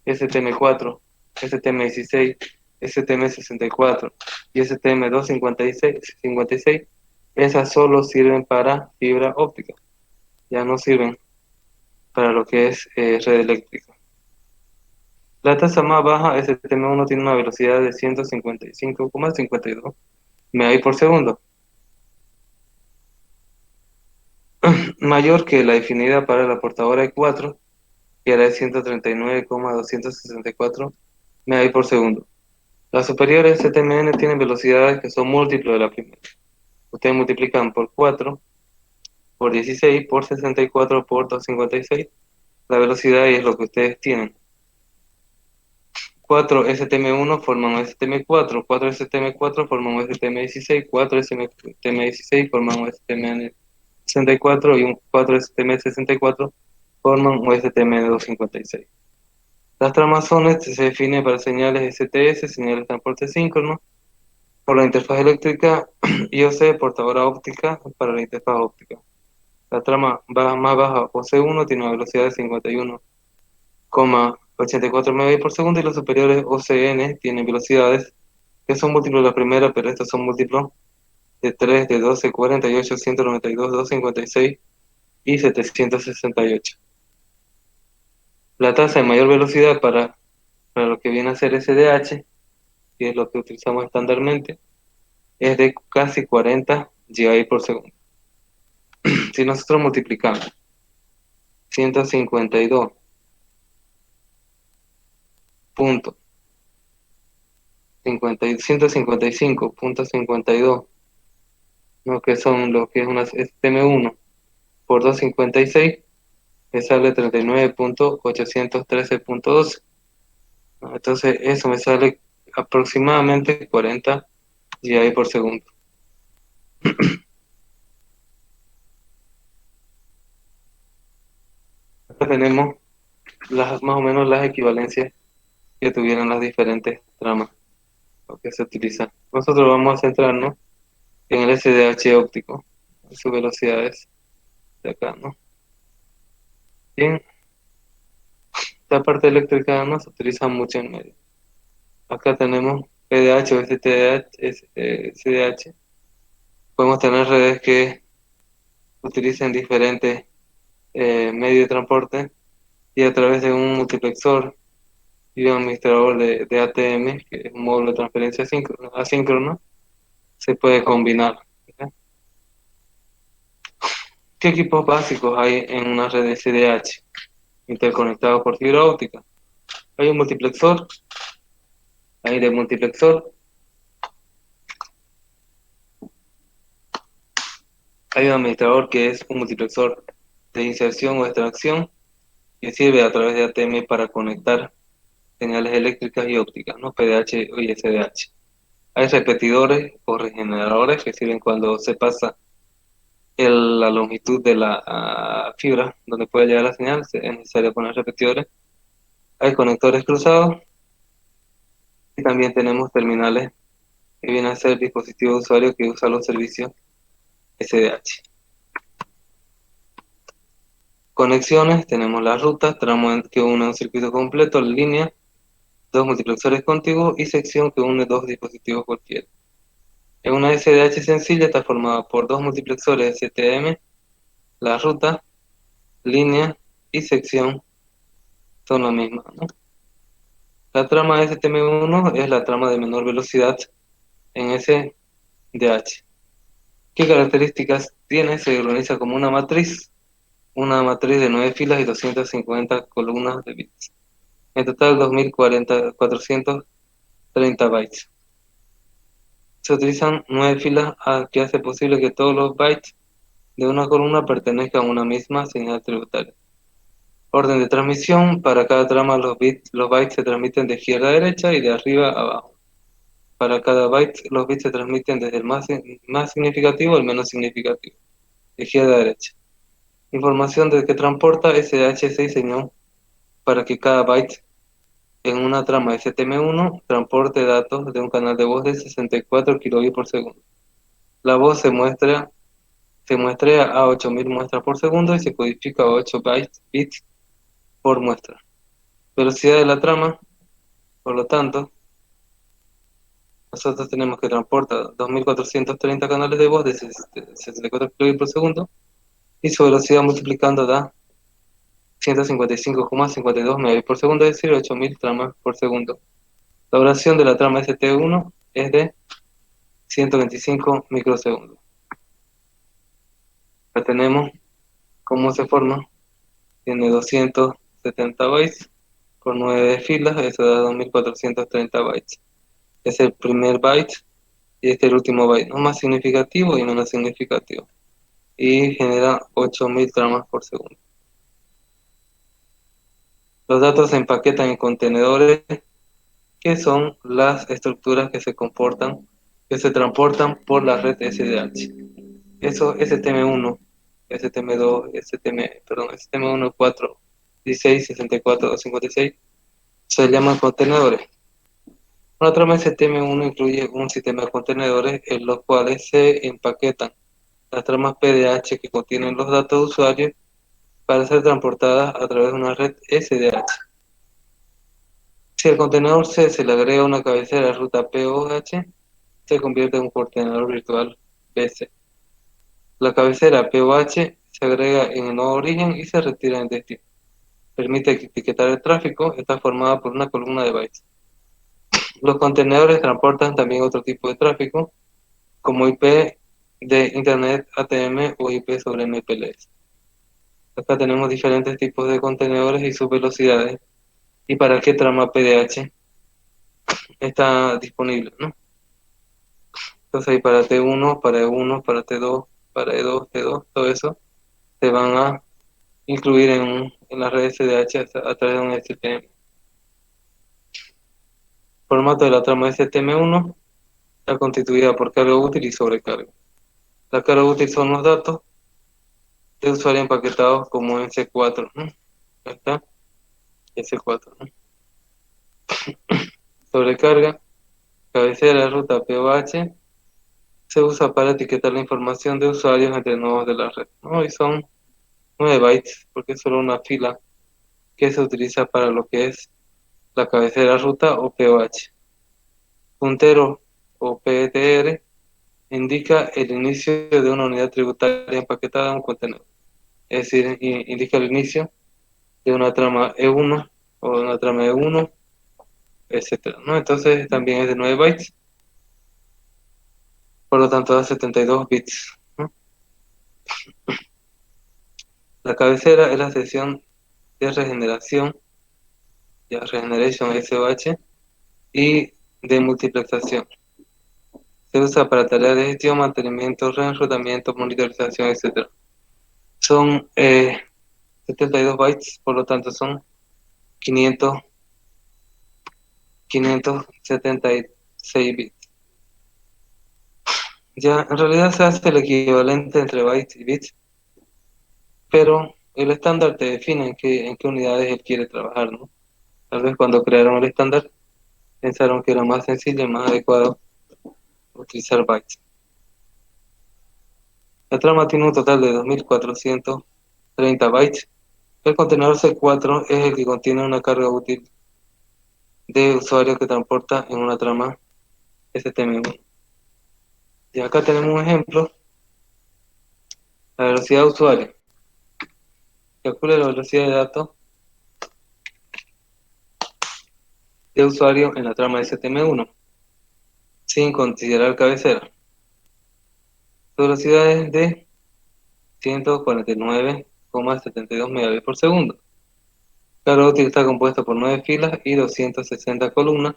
STM4, STM16, STM64 y STM256, esas solo sirven para fibra óptica, ya no sirven para lo que es red eléctrica. La tasa más baja, STM1, tiene una velocidad de 155,52 MB por segundo, mayor que la definida para la portadora E4, que era de 139,264 MB por segundo. Las superiores STMN tienen velocidades que son múltiplos de la primera. Ustedes multiplican por 4, por 16, por 64, por 256, la velocidad y es lo que ustedes tienen. 4 STM1 forman un STM4, 4 STM4 forman un STM16, 4 STM16 forman un STM64 y un 4 STM64 forman un STM256. Las tramas SONET se definen para señales STS, señales de transporte síncrono, por la interfaz eléctrica, IOC, portadora óptica, para la interfaz óptica. La trama más baja, OC1, tiene una velocidad de 51,84 MB por segundo y los superiores OCN tienen velocidades que son múltiplos de la primera, pero estos son múltiplos de 3, de 12, 48, 192, 256 y 768. La tasa de mayor velocidad para lo que viene a ser SDH, que es lo que utilizamos estándarmente, es de casi 40 GB por segundo. Si nosotros multiplicamos 152 punto 155.52, ¿no?, que son lo que es una STM1 por 256, me sale 39.813.12. Entonces eso me sale aproximadamente 40 GI por segundo. Acá tenemos más o menos las equivalencias que tuvieron las diferentes tramas o que se utilizan. Nosotros vamos a centrarnos en el SDH óptico, en sus velocidades de acá, ¿no? Bien, esta parte eléctrica no se utiliza mucho en medio. Acá tenemos PDH o SDH. Podemos tener redes que utilicen diferentes medios de transporte y a través de un multiplexor y un administrador de ATM, que es un módulo de transferencia asíncrono, se puede combinar. ¿Ok? ¿Qué equipos básicos hay en una red SDH interconectado por fibra óptica? Hay un multiplexor, hay de multiplexor, hay un administrador que es un multiplexor de inserción o extracción que sirve a través de ATM para conectar señales eléctricas y ópticas, ¿no? PDH y SDH. Hay repetidores o regeneradores que sirven cuando se pasa la longitud de la fibra donde puede llegar la señal, es necesario poner repetidores. Hay conectores cruzados y también tenemos terminales que vienen a ser dispositivos de usuario que usan los servicios SDH. Conexiones, tenemos las rutas, tramo que une un circuito completo, línea, dos multiplexores contiguos y sección que une dos dispositivos cualquiera. En una SDH sencilla está formada por dos multiplexores STM, la ruta, línea y sección son la misma, ¿no? La trama STM1 es la trama de menor velocidad en SDH. ¿Qué características tiene? Se organiza como una matriz de 9 filas y 250 columnas de bits. En total 2430 bytes. Se utilizan 9 filas que hace posible que todos los bytes de una columna pertenezcan a una misma señal tributaria. Orden de transmisión: para cada trama los bytes se transmiten de izquierda a derecha y de arriba a abajo. Para cada byte los bits se transmiten desde el más significativo al menos significativo, de izquierda a derecha. Información de que transporta SDH se diseñó para que cada byte en una trama STM1 transporte datos de un canal de voz de 64 kilobits por segundo. La voz se muestrea a 8000 muestras por segundo y se codifica a 8 bits por muestra. Velocidad de la trama, por lo tanto, nosotros tenemos que transportar 2430 canales de voz de 64 kilobits por segundo y su velocidad multiplicando da 155,52 megabits por segundo, es decir, 8000 tramas por segundo. La duración de la trama ST1 es de 125 microsegundos. Acá tenemos cómo se forma. Tiene 270 bytes por 9 filas, eso da 2430 bytes. Es el primer byte y este es el último byte, no más significativo y menos significativo. Y genera 8000 tramas por segundo. Los datos se empaquetan en contenedores, que son las estructuras que se transportan por la red SDH. Eso STM1, STM2, STM1, 4, 16, 64 o 56 se llaman contenedores. Una trama STM1 incluye un sistema de contenedores en los cuales se empaquetan las tramas PDH que contienen los datos de usuario para ser transportadas a través de una red SDH. Si al contenedor C se le agrega una cabecera de ruta POH, se convierte en un contenedor virtual BC. La cabecera POH se agrega en el nodo origen y se retira en destino. Permite etiquetar el tráfico, está formada por una columna de bytes. Los contenedores transportan también otro tipo de tráfico, como IP de Internet ATM o IP sobre MPLS. Acá tenemos diferentes tipos de contenedores y sus velocidades y para qué trama PDH está disponible, ¿no? Entonces hay para T1, para E1, para T2, para E2, T2, todo eso se van a incluir en la red SDH a través de un STM. Formato de la trama STM1 está constituida por carga útil y sobrecarga. La carga útil son los datos de usuario empaquetados como S4. ¿No? Ahí está, S4. ¿No? Sobrecarga, cabecera de ruta POH, se usa para etiquetar la información de usuarios entre nodos de la red. ¿No? Y son 9 bytes, porque es solo una fila que se utiliza para lo que es la cabecera ruta o POH. Puntero o PTR indica el inicio de una unidad tributaria empaquetada en un contenedor. Es decir, indica el inicio de una trama E1 o de una trama E1, etcétera, ¿no? Entonces también es de 9 bytes, por lo tanto da 72 bits, ¿no? La cabecera es la sección de regeneración, ya regeneration SOH, y de multiplexación. Se usa para tareas de gestión, mantenimiento, reenrutamiento, monitorización, etcétera. Son 72 bytes, por lo tanto son 500, 576 bits. Ya, en realidad se hace el equivalente entre bytes y bits, pero el estándar te define en qué unidades él quiere trabajar, ¿no? Tal vez cuando crearon el estándar pensaron que era más sencillo y más adecuado utilizar bytes. La trama tiene un total de 2430 bytes. El contenedor C4 es el que contiene una carga útil de usuario que transporta en una trama STM1. Y acá tenemos un ejemplo, la velocidad de usuario. Calcula la velocidad de datos de usuario en la trama STM1, sin considerar cabecera. Su velocidad es de 149,72 megabits por segundo. Carga útil está compuesta por 9 filas y 260 columnas,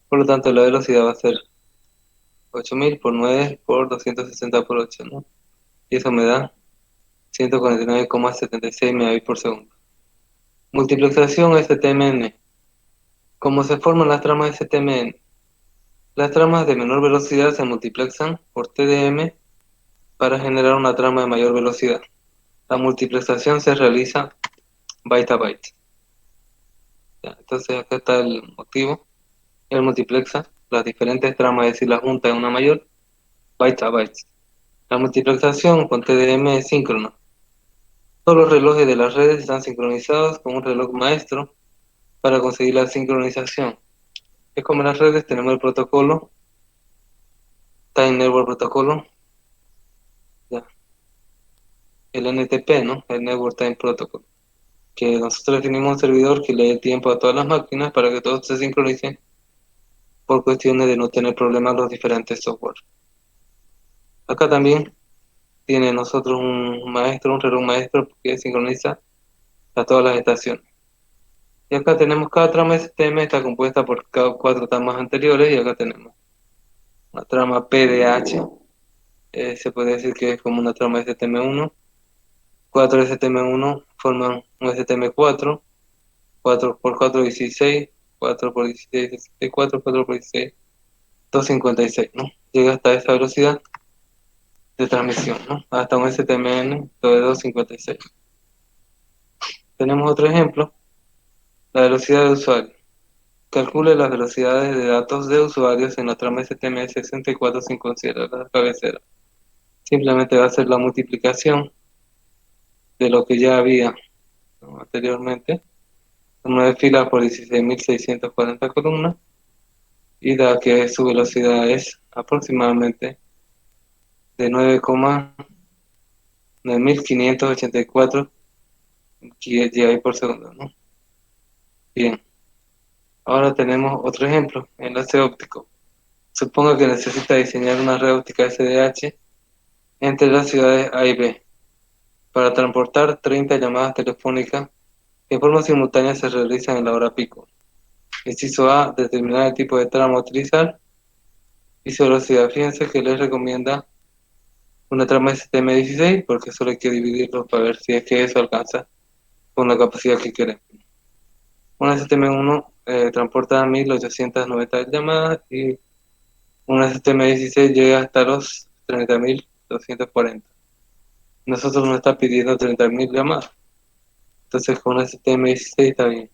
por lo tanto la velocidad va a ser 8000 por 9 por 260 por 8, ¿no? Y eso me da 149,76 megabits por segundo. Multiplexación STMN. ¿Cómo se forman las tramas STMN? Las tramas de menor velocidad se multiplexan por TDM para generar una trama de mayor velocidad. La multiplexación se realiza byte a byte. Ya, entonces acá está el motivo. El multiplexa las diferentes tramas, es decir, la junta en una mayor, byte a byte. La multiplexación con TDM es síncrona. Todos los relojes de las redes están sincronizados con un reloj maestro para conseguir la sincronización. Es como en las redes tenemos el protocolo, Time Network Protocolo, ya, el NTP, ¿no? El Network Time Protocol, que nosotros definimos un servidor que le dé tiempo a todas las máquinas para que todos se sincronicen por cuestiones de no tener problemas los diferentes software. Acá también tiene nosotros un maestro, un reloj maestro que sincroniza a todas las estaciones. Y acá tenemos cada trama STM, está compuesta por cada 4 tramas anteriores, y acá tenemos una trama PDH, se puede decir que es como una trama STM1, 4 STM1 forman un STM4, 4 por 4 16, 4 por 16 64, 4 por 16 256, ¿no? Llega hasta esa velocidad de transmisión, ¿no? Hasta un STMN de 256. Tenemos otro ejemplo, la velocidad de usuario. Calcule las velocidades de datos de usuarios en la trama STM64 sin considerar la cabecera. Simplemente va a ser la multiplicación de lo que ya había, ¿no? Anteriormente. 9 filas por 16.640 columnas, y da que su velocidad es aproximadamente de 9,9584 GB por segundo, ¿no? Bien, ahora tenemos otro ejemplo, enlace óptico. Suponga que necesita diseñar una red óptica SDH entre las ciudades A y B para transportar 30 llamadas telefónicas que en forma simultánea se realizan en la hora pico. Inciso A, determinar el tipo de trama a utilizar y su velocidad. Fíjense que les recomienda una trama STM16 porque solo hay que dividirlo para ver si es que eso alcanza con la capacidad que queremos. Una STM1 transporta 1890 llamadas y un STM16 llega hasta los 30.240. Nosotros nos está pidiendo 30.000 llamadas. Entonces con un STM16 está bien.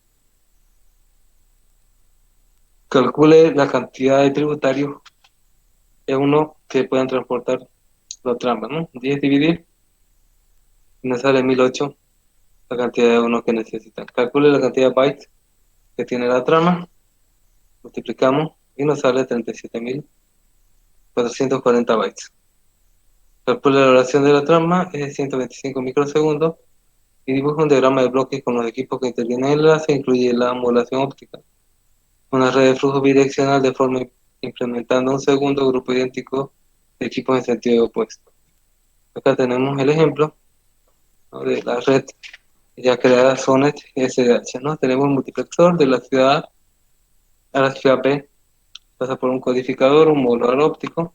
Calcule la cantidad de tributarios de uno que puedan transportar los tramos, ¿no? 10 dividir, y nos sale 1008 la cantidad de uno que necesitan. Calcule la cantidad de bytes que tiene la trama, multiplicamos y nos sale 37.440 bytes. Calcule la duración de la trama, es de 125 microsegundos, y dibuja un diagrama de bloques con los equipos que intervienen en el enlace, incluye la modulación óptica. Una red de flujo bidireccional de forma implementando un segundo grupo idéntico de equipos en sentido opuesto. Acá tenemos el ejemplo, ¿no?, de la red ya creada SONET SDH, ¿no? Tenemos un multiplexor de la ciudad A a la ciudad B, pasa por un codificador, un modulador óptico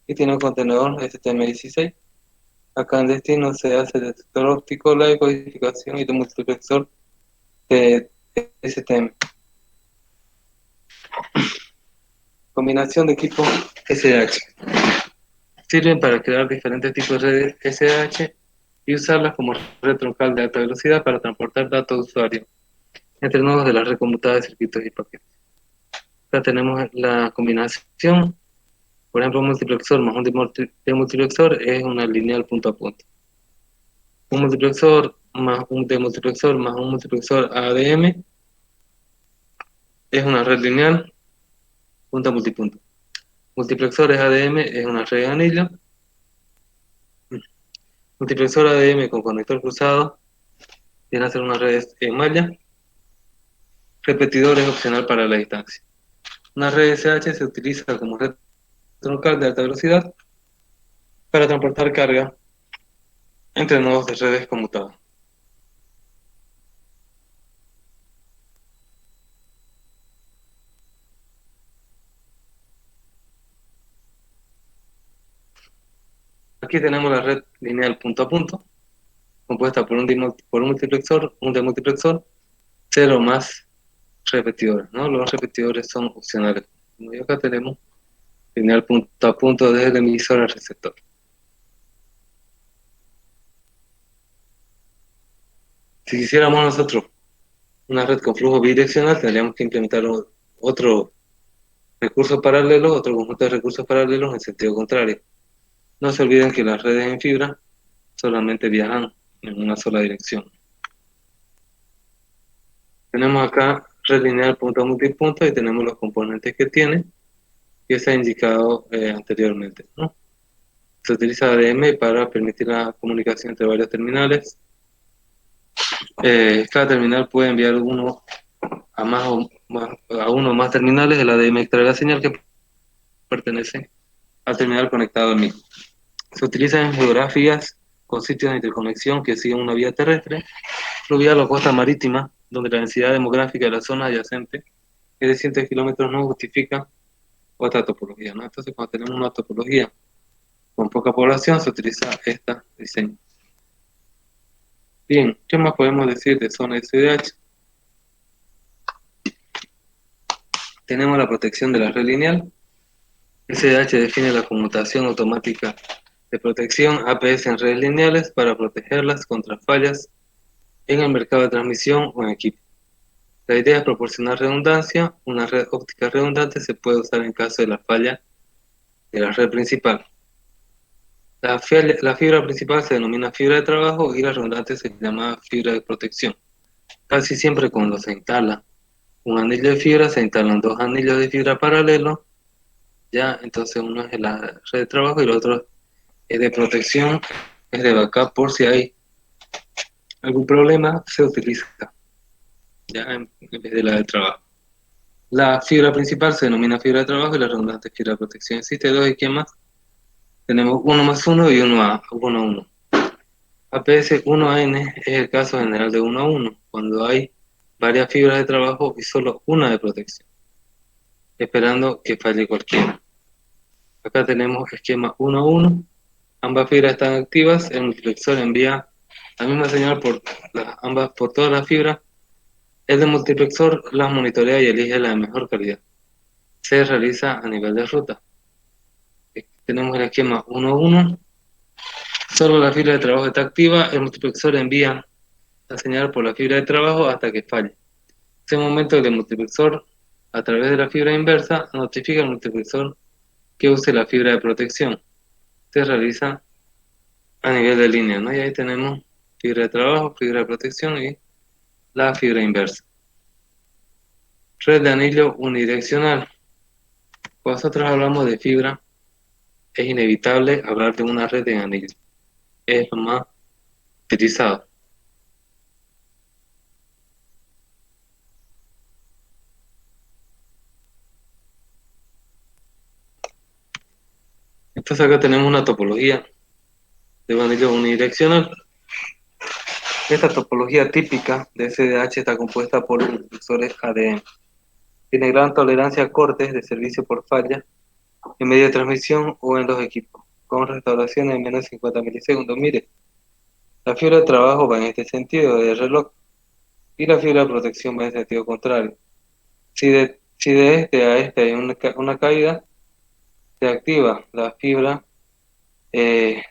y tiene un contenedor STM16. Acá en destino se hace el detector óptico, la decodificación y el multiplexor de STM. Combinación de equipos SDH. Sirven para crear diferentes tipos de redes SDH y usarlas como red troncal de alta velocidad para transportar datos de usuario entre nodos de la red conmutada de circuitos y paquetes. Acá tenemos la combinación. Por ejemplo, un multiplexor más un demultiplexor es una lineal punto a punto. Un multiplexor más un demultiplexor más un multiplexor ADM es una red lineal punto a multipunto. Multiplexores ADM es una red de anillo. Multiplexor ADM con conector cruzado viene a ser una red en malla. Repetidor es opcional para la distancia. Una red SH se utiliza como red troncal de alta velocidad para transportar carga entre nodos de redes conmutadas. Aquí tenemos la red lineal punto a punto, compuesta por un multiplexor, un demultiplexor, 0 más repetidores, ¿no? Los repetidores son opcionales. Y acá tenemos lineal punto a punto desde el emisor al receptor. Si quisiéramos nosotros una red con flujo bidireccional, tendríamos que implementar otro recurso paralelo, otro conjunto de recursos paralelos en sentido contrario. No se olviden que las redes en fibra solamente viajan en una sola dirección. Tenemos acá red lineal punto a multipunto y tenemos los componentes que tiene, que se ha indicado anteriormente, ¿no? Se utiliza ADM para permitir la comunicación entre varios terminales. Cada terminal puede enviar uno a uno o más terminales. El ADM extrae la señal que pertenece al terminal conectado al mismo. Se utilizan geografías con sitios de interconexión que siguen una vía terrestre, fluvial o costa marítima, donde la densidad demográfica de la zona adyacente es de cientos de kilómetros, no justifica otra topología, ¿no? Entonces, cuando tenemos una topología con poca población, se utiliza este diseño. Bien, ¿qué más podemos decir de zona SDH? Tenemos la protección de la red lineal. SDH define la conmutación automática de protección APS en redes lineales para protegerlas contra fallas en el mercado de transmisión o en equipo. La idea es proporcionar redundancia. Una red óptica redundante se puede usar en caso de la falla de la red principal. La fibra principal se denomina fibra de trabajo y la redundante se llama fibra de protección. Casi siempre cuando se instala un anillo de fibra, se instalan dos anillos de fibra paralelos, ya, entonces uno es la red de trabajo y el otro es de protección, es de backup por si hay algún problema, se utiliza ya en vez de la de trabajo. La fibra principal se denomina fibra de trabajo y la redundante es fibra de protección. Existen dos esquemas, tenemos 1 más 1 y 1 a 1. APS 1N es el caso general de 1 a 1, cuando hay varias fibras de trabajo y solo una de protección, esperando que falle cualquiera. Acá tenemos esquema 1 a 1, ambas fibras están activas, el multiplexor envía la misma señal por todas las fibras El de multiplexor las monitorea y elige la de mejor calidad. Se realiza a nivel de ruta. Tenemos el esquema 1.1. Solo la fibra de trabajo está activa. El multiplexor envía la señal por la fibra de trabajo hasta que falle. En ese momento el multiplexor, a través de la fibra inversa, notifica al multiplexor que use la fibra de protección. Se realiza a nivel de línea, ¿no? Y ahí tenemos fibra de trabajo, fibra de protección y la fibra inversa. Red de anillo unidireccional. Cuando nosotros hablamos de fibra, es inevitable hablar de una red de anillo. Es lo más utilizado. Entonces acá tenemos una topología de anillo unidireccional. Esta topología típica de SDH está compuesta por multiplexores ADM. Tiene gran tolerancia a cortes de servicio por falla en medio de transmisión o en los equipos, con restauraciones de menos de 50 milisegundos. Mire, la fibra de trabajo va en este sentido del reloj y la fibra de protección va en sentido contrario. Si de este a este hay una caída, se activa la fibra de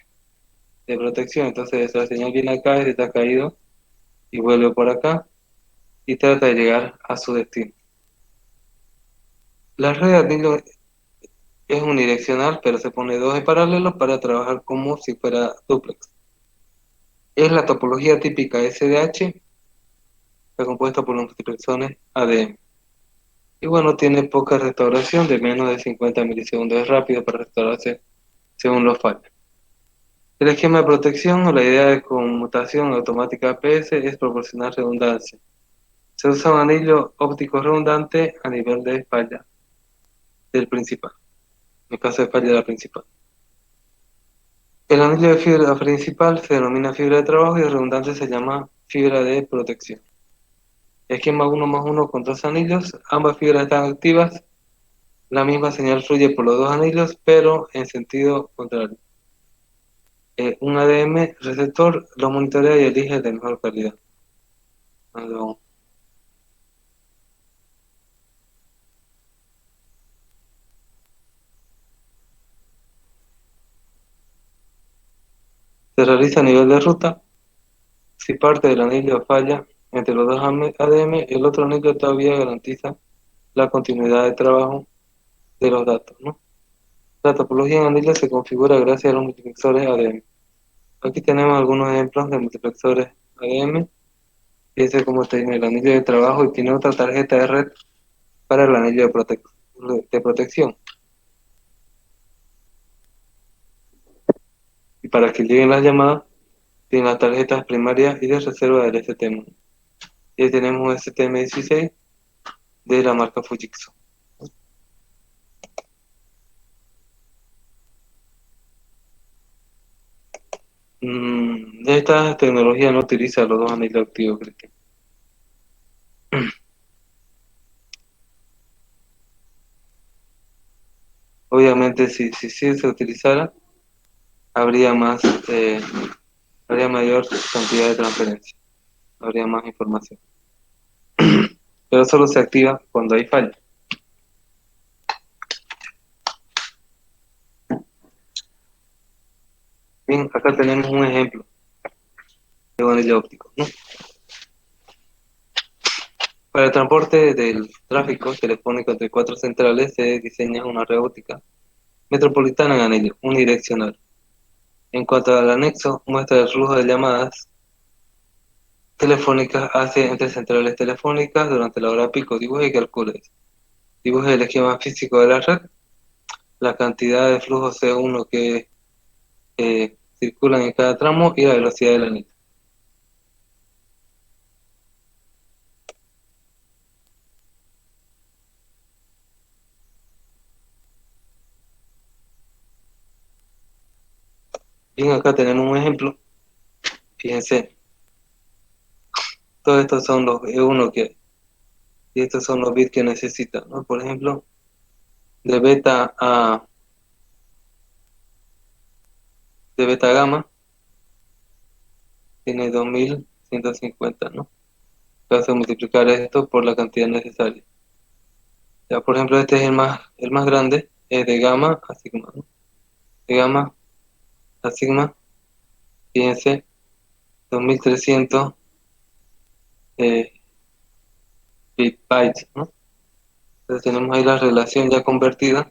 protección. Entonces la señal viene acá, este está caído y vuelve por acá y trata de llegar a su destino. La red de anillo es unidireccional, pero se pone dos en paralelo para trabajar como si fuera duplex. Es la topología típica SDH, está compuesta por multiplexones ADM. Y bueno, tiene poca restauración, de menos de 50 milisegundos. Es rápido para restaurarse según los fallos. El esquema de protección o la idea de conmutación automática APS es proporcionar redundancia. Se usa un anillo óptico redundante a nivel de falla del principal, en el caso de falla de la principal. El anillo de fibra principal se denomina fibra de trabajo y el redundante se llama fibra de protección. Esquema 1+1 con dos anillos, ambas fibras están activas, la misma señal fluye por los dos anillos, pero en sentido contrario. Un ADM receptor lo monitorea y elige el de mejor calidad. Se realiza a nivel de ruta. Si parte del anillo falla entre los dos ADM, el otro anillo todavía garantiza la continuidad de trabajo de los datos, ¿no? La topología en anillos se configura gracias a los multiplexores ADM. Aquí tenemos algunos ejemplos de multiplexores ADM. Fíjense cómo tiene el anillo de trabajo y tiene otra tarjeta de red para el anillo de protección. Y para que lleguen las llamadas, tiene las tarjetas primarias y de reserva del STM. Y ahí tenemos un STM16 de la marca Fujitsu. Esta tecnología no utiliza los dos anillos activos, Cristian. Obviamente, si se utilizara, habría habría mayor cantidad de transferencia, habría más información. Pero solo se activa cuando hay falla. Bien, acá tenemos un ejemplo de un anillo óptico, ¿no? Para el transporte del tráfico telefónico entre cuatro centrales se diseña una red óptica metropolitana en anillo unidireccional. En cuanto al anexo, muestra el flujo de llamadas telefónicas entre centrales telefónicas durante la hora pico. Dibuje y calcule. Dibuje el esquema físico de la red, la cantidad de flujo C1 que circulan en cada tramo y la velocidad del anillo. Bien, acá tenemos un ejemplo. Fíjense, todos estos son los E1 y estos son los bits que necesita, ¿no? Por ejemplo, de beta gamma tiene 2150, ¿no? que hace multiplicar esto por la cantidad necesaria. Ya, por ejemplo, este es el más grande, es de gamma a sigma, ¿no? De gamma a sigma, fíjense, 2300 eh, bytes, ¿no? Entonces tenemos ahí la relación ya convertida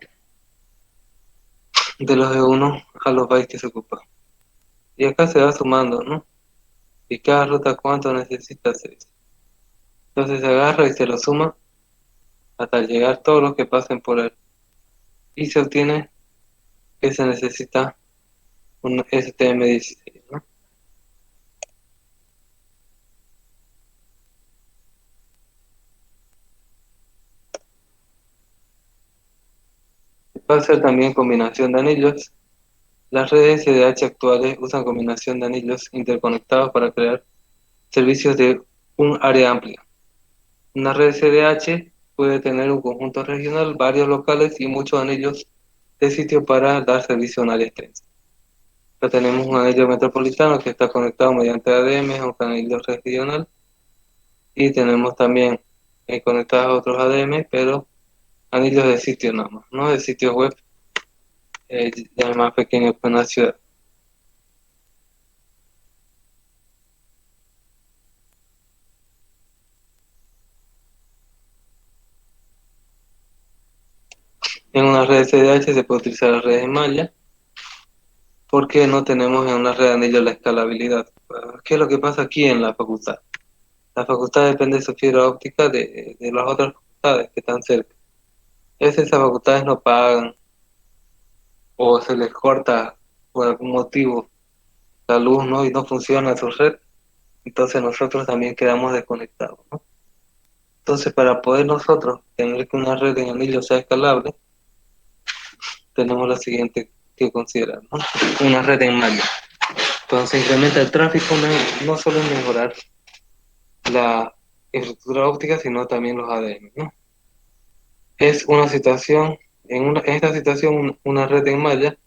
de los de 1 a los bytes que se ocupan. Y acá se va sumando, ¿no? Y cada ruta cuánto necesita hacer. Entonces se agarra y se lo suma hasta llegar todos los que pasen por él. Y se obtiene que se necesita un STM16, ¿no? Puede ser también combinación de anillos. Las redes SDH actuales usan combinación de anillos interconectados para crear servicios de un área amplia. Una red SDH puede tener un conjunto regional, varios locales y muchos anillos de sitio para dar servicio a un área extensa. Acá tenemos un anillo metropolitano que está conectado mediante ADM a un anillo regional y tenemos también conectados otros ADM, pero anillos de sitio nada más, no de sitios web ya más pequeños que una ciudad. En una red SDH se puede utilizar la red de malla porque no tenemos en una red de anillo la escalabilidad. ¿Qué es lo que pasa aquí en la facultad? La facultad depende de su fibra óptica de las otras facultades que están cerca. A veces esas facultades no pagan o se les corta por algún motivo la luz, ¿no? Y no funciona su red, entonces nosotros también quedamos desconectados, ¿no? Entonces, para poder nosotros tener que una red en anillo sea escalable, tenemos lo siguiente que considerar, ¿no? Una red en malla. Entonces, incrementa el tráfico, no solo en mejorar la infraestructura óptica, sino también los ADN, ¿no? Es una situación, en esta situación, una red en malla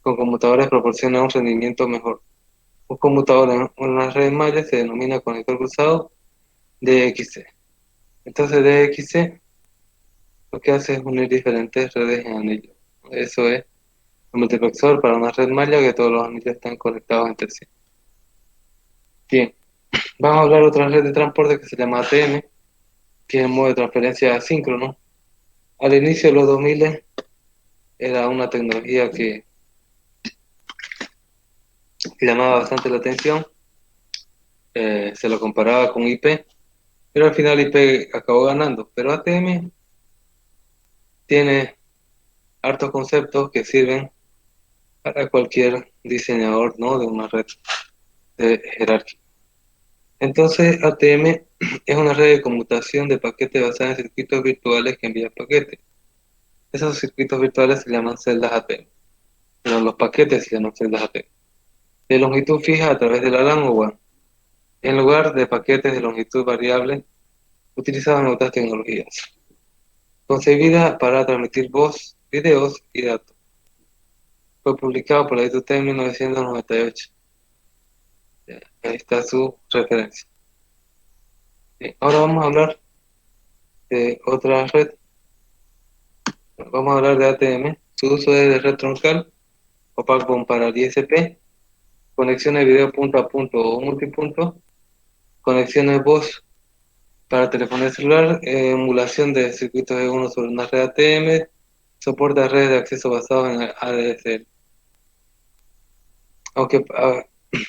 con computadores proporciona un rendimiento mejor. Un conmutador en una red en malla se denomina conector cruzado DXC. Entonces DXC lo que hace es unir diferentes redes en anillo. Eso es un multiplexor para una red malla que todos los anillos están conectados entre sí. Bien, vamos a hablar de otra red de transporte que se llama ATM, que es el modo de transferencia asíncrono. Al inicio de los 2000 era una tecnología que llamaba bastante la atención. Se lo comparaba con IP, pero al final IP acabó ganando. Pero ATM tiene hartos conceptos que sirven para cualquier diseñador, ¿no? De una red de jerárquica. Entonces, ATM es una red de conmutación de paquetes basada en circuitos virtuales que envían paquetes. Esos circuitos virtuales se llaman celdas ATM, pero los paquetes se llaman celdas ATM. De longitud fija a través de la LAN o WAN, en lugar de paquetes de longitud variable utilizados en otras tecnologías. Concebida para transmitir voz, videos y datos. Fue publicado por la ITT en 1998. Ahí está su referencia. Ahora vamos a hablar de otra red. Vamos a hablar de ATM. Su uso es de red troncal o backbone para el ISP, conexiones de video punto a punto o multipunto, conexiones voz para telefonía celular, emulación de circuitos de uno sobre una red ATM, soporte a redes de acceso basados en ADSL. Aunque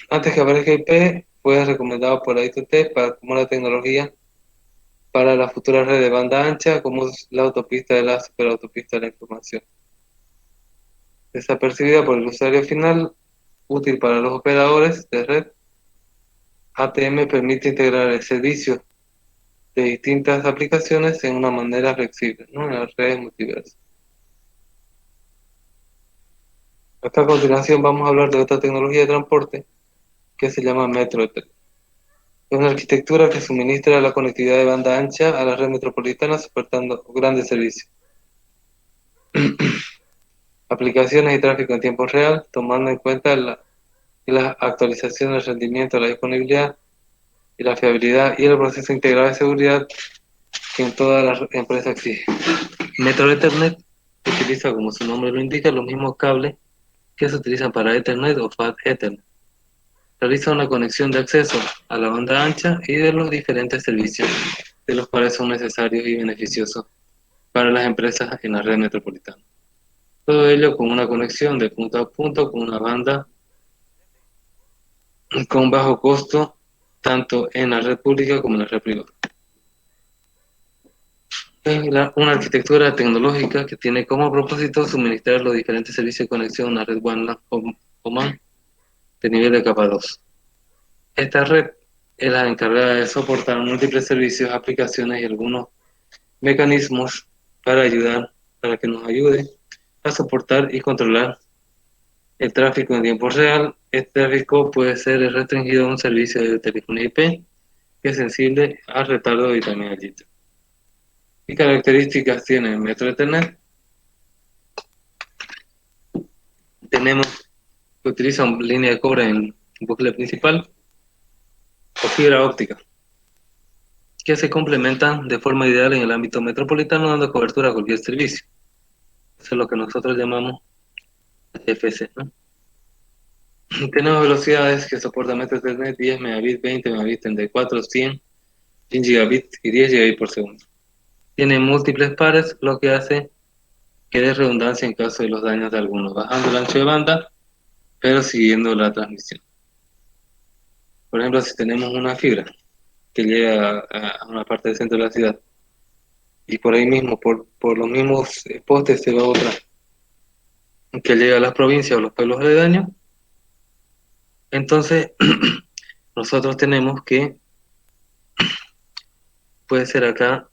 antes que aparezca IP, fue recomendado por la ITT como la tecnología para la futura red de banda ancha, como es la autopista de la superautopista de la información. Desapercibida por el usuario final, útil para los operadores de red, ATM permite integrar el servicio de distintas aplicaciones en una manera flexible, ¿no? En las redes multiverso. Acá a continuación vamos a hablar de otra tecnología de transporte que se llama MetroEther. Es una arquitectura que suministra la conectividad de banda ancha a la red metropolitana soportando grandes servicios. Aplicaciones y tráfico en tiempo real, tomando en cuenta las actualizaciones, el rendimiento, la disponibilidad y la fiabilidad y el proceso integrado de seguridad que en todas las empresas exige. Metro Ethernet utiliza, como su nombre lo indica, los mismos cables que se utilizan para Ethernet o Fast Ethernet. Realiza una conexión de acceso a la banda ancha y de los diferentes servicios, de los cuales son necesarios y beneficiosos para las empresas en la red metropolitana. Todo ello con una conexión de punto a punto con una banda con bajo costo, tanto en la red pública como en la red privada. Es una arquitectura tecnológica que tiene como propósito suministrar los diferentes servicios de conexión a una red WAN o MAN de nivel de capa 2. Esta red es la encargada de soportar múltiples servicios, aplicaciones y algunos mecanismos para que nos ayude a soportar y controlar el tráfico en tiempo real. Este tráfico puede ser restringido a un servicio de telefonía IP que es sensible al retardo y también al jitter. ¿Qué características tiene el Metro Ethernet? Tenemos que utiliza una línea de cobre en bucle principal o fibra óptica, que se complementan de forma ideal en el ámbito metropolitano dando cobertura a cualquier servicio. Eso es lo que nosotros llamamos FC, ¿no? Tenemos velocidades que soportan Metro Ethernet 10 megabits, 20 megabits, 34, 100, 100 gigabits y 10 gigabits por segundo. Tiene múltiples pares, lo que hace que dé redundancia en caso de los daños de algunos, bajando el ancho de banda, pero siguiendo la transmisión. Por ejemplo, si tenemos una fibra que llega a una parte del centro de la ciudad y por ahí mismo, por los mismos postes se va otra que llega a las provincias o los pueblos aledaños, entonces nosotros tenemos que, puede ser acá,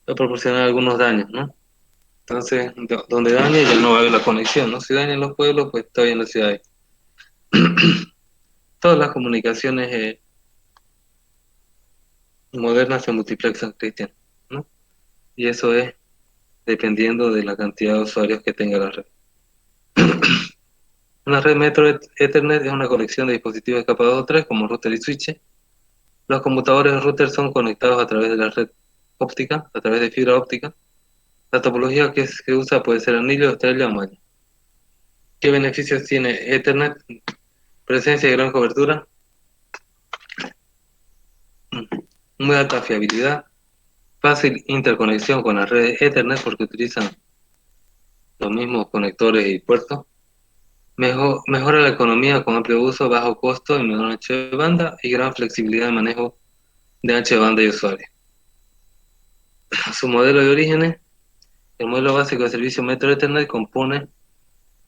proporcionar algunos daños, ¿no? Entonces, donde dañe ya no va a haber la conexión, ¿no? Si dañan los pueblos, pues está bien las ciudades. Todas las comunicaciones modernas se multiplexan, Cristian, ¿no? Y eso es dependiendo de la cantidad de usuarios que tenga la red. Una red Metro Ethernet es una conexión de dispositivos de capa 2 o 3 como router y switch. Los computadores de router son conectados a través de la red óptica, a través de fibra óptica. La topología que se usa puede ser anillo, estrella o malla. ¿Qué beneficios tiene Ethernet? Presencia y gran cobertura, muy alta fiabilidad, fácil interconexión con las redes Ethernet porque utilizan los mismos conectores y puertos. Mejora la economía con amplio uso, bajo costo y menor ancho de banda y gran flexibilidad de manejo de ancho de banda y usuario. Su modelo de orígenes, el modelo básico de servicio Metro Ethernet compone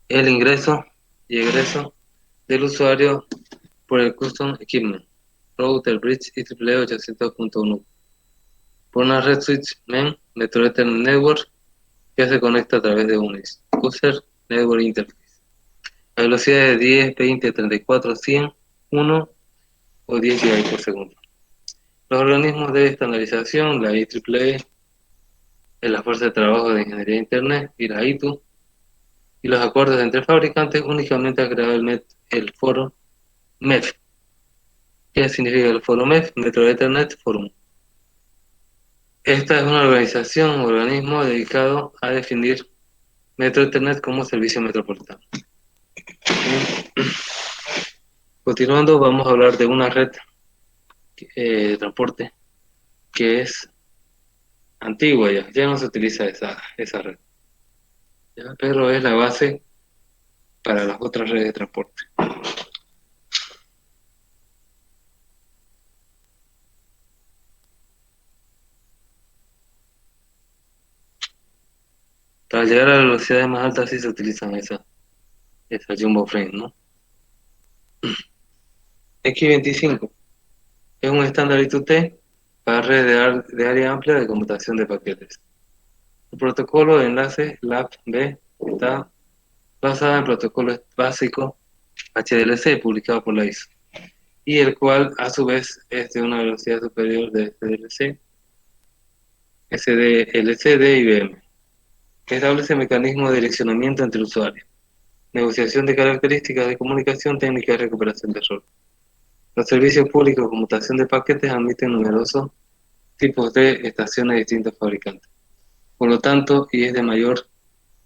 el ingreso y egreso del usuario por el Custom Equipment, Router, Bridge IEEE 800.1, por una red switch MAN, Metro Ethernet Network, que se conecta a través de un User Network Interface. La velocidad es 10, 20, 34, 100, 1 o 10 GB por segundo. Los organismos de estandarización, la IEEE, la Fuerza de Trabajo de Ingeniería de Internet y la ITU, y los acuerdos entre fabricantes únicamente ha creado el foro MEF. ¿Qué significa el foro MEF? Metro Ethernet Forum. Esta es una organización, un organismo dedicado a definir Metro Ethernet como servicio metropolitano. Continuando, vamos a hablar de una red de transporte que es antigua ya no se utiliza esa red, ¿ya? Pero es la base para las otras redes de transporte. Para llegar a las velocidades más altas sí se utilizan esa jumbo frame, ¿no? X25 es un estándar I2T para redes de área amplia de conmutación de paquetes. El protocolo de enlace LAP-B está basado en el protocolo básico HDLC publicado por la ISO, y el cual a su vez es de una velocidad superior de SDLC, SDLC, IBM, que establece mecanismos de direccionamiento entre usuarios, negociación de características de comunicación técnica y recuperación de error. Los servicios públicos de conmutación de paquetes admiten numerosos tipos de estaciones de distintos fabricantes. Por lo tanto, y es de mayor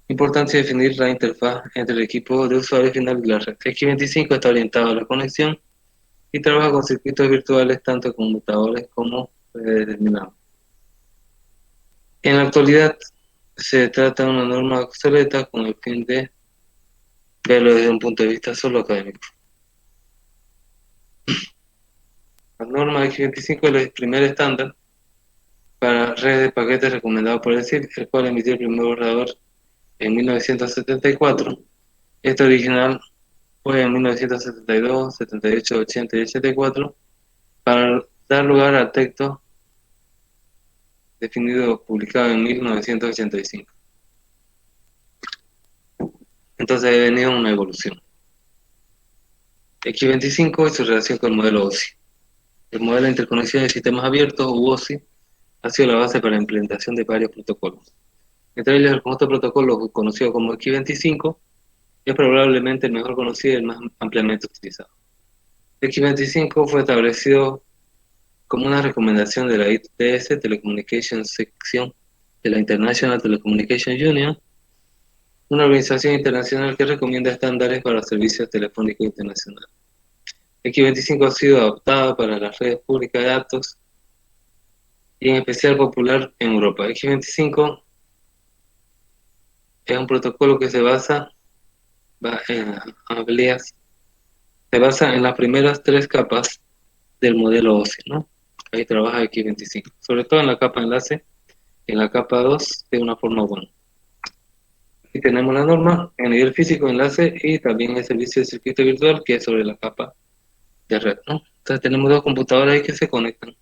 importancia definir la interfaz entre el equipo de usuario final y la red. X25 está orientado a la conexión y trabaja con circuitos virtuales tanto conmutadores como predeterminados. En la actualidad se trata de una norma obsoleta con el fin de verlo desde un punto de vista solo académico. La norma X25 es el primer estándar para redes de paquetes recomendado por el CIR, el cual emitió el primer borrador en 1974. Este original fue en 1972, 78, 80 y 84 para dar lugar al texto definido publicado en 1985. Entonces ha venido una evolución. X25 y su relación con el modelo OSI. El modelo de interconexión de sistemas abiertos, u OSI, ha sido la base para la implementación de varios protocolos. Entre ellos, el conjunto de protocolos conocido como X25 es probablemente el mejor conocido y el más ampliamente utilizado. X25 fue establecido como una recomendación de la ITS, Telecommunication Section de la International Telecommunication Union, una organización internacional que recomienda estándares para los servicios telefónicos internacionales. X25 ha sido adoptada para las redes públicas de datos y en especial popular en Europa. X25 es un protocolo que se basa en las primeras tres capas del modelo OSI, ¿no? Ahí trabaja X25, sobre todo en la capa enlace, en la capa 2 de una forma buena. Aquí tenemos la norma en nivel físico enlace y también el servicio de circuito virtual que es sobre la capa de red, ¿no? Entonces tenemos dos computadoras ahí que se conectan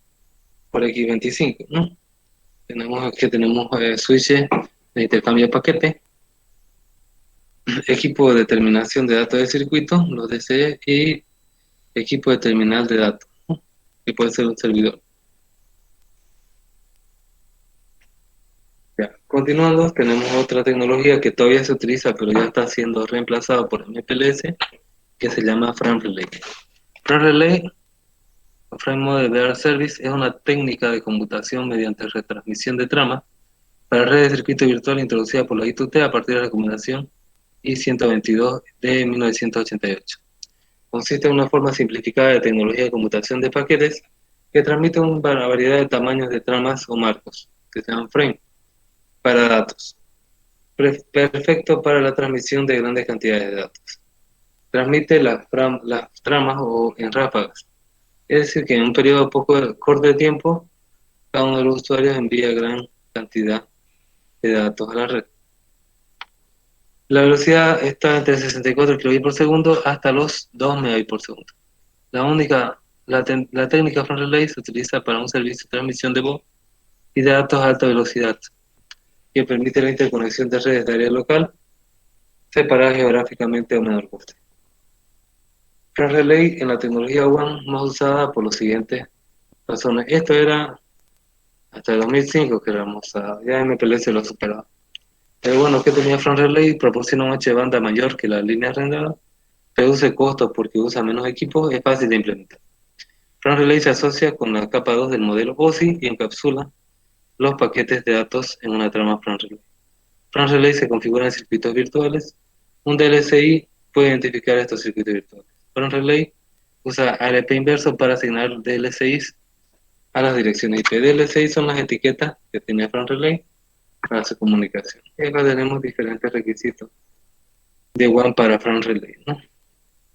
por X25, ¿no? Tenemos switches de intercambio de paquete, equipo de determinación de datos de circuito, los DCE, y equipo de terminal de datos, ¿no? Que puede ser un servidor. Ya. Continuando, tenemos otra tecnología que todavía se utiliza, pero ya está siendo reemplazada por MPLS, que se llama Frame Relay. Frame Relay, o Frame Model Layer Service, es una técnica de computación mediante retransmisión de trama para redes de circuito virtual introducida por la I2T a partir de la recomendación I-122 de 1988. Consiste en una forma simplificada de tecnología de computación de paquetes que transmite una variedad de tamaños de tramas o marcos, que se llaman frame, para datos. Perfecto para la transmisión de grandes cantidades de datos. Transmite las tramas o en ráfagas. Es decir, que en un periodo poco corto de tiempo, cada uno de los usuarios envía gran cantidad de datos a la red. La velocidad está entre 64 kbps por segundo hasta los 2 Mbps por segundo. La técnica Frame Relay se utiliza para un servicio de transmisión de voz y de datos a alta velocidad, que permite la interconexión de redes de área local separadas geográficamente a un menor coste. Frame Relay en la tecnología WAN más usada por las siguientes razones. Esto era hasta el 2005 que era más usada, ya MPLS lo superaba. Pero bueno, que tenía Frame Relay, proporciona un ancho de banda mayor que la línea arrendada, reduce costos porque usa menos equipos, es fácil de implementar. Frame Relay se asocia con la capa 2 del modelo OSI y encapsula los paquetes de datos en una trama Frame Relay. Frame Relay se configura en circuitos virtuales. Un DLCI puede identificar estos circuitos virtuales. Frame Relay usa ARP inverso para asignar DLCIs a las direcciones IP. DLCI son las etiquetas que tiene Frame Relay para su comunicación. Y acá tenemos diferentes requisitos de WAN para Frame Relay, ¿no?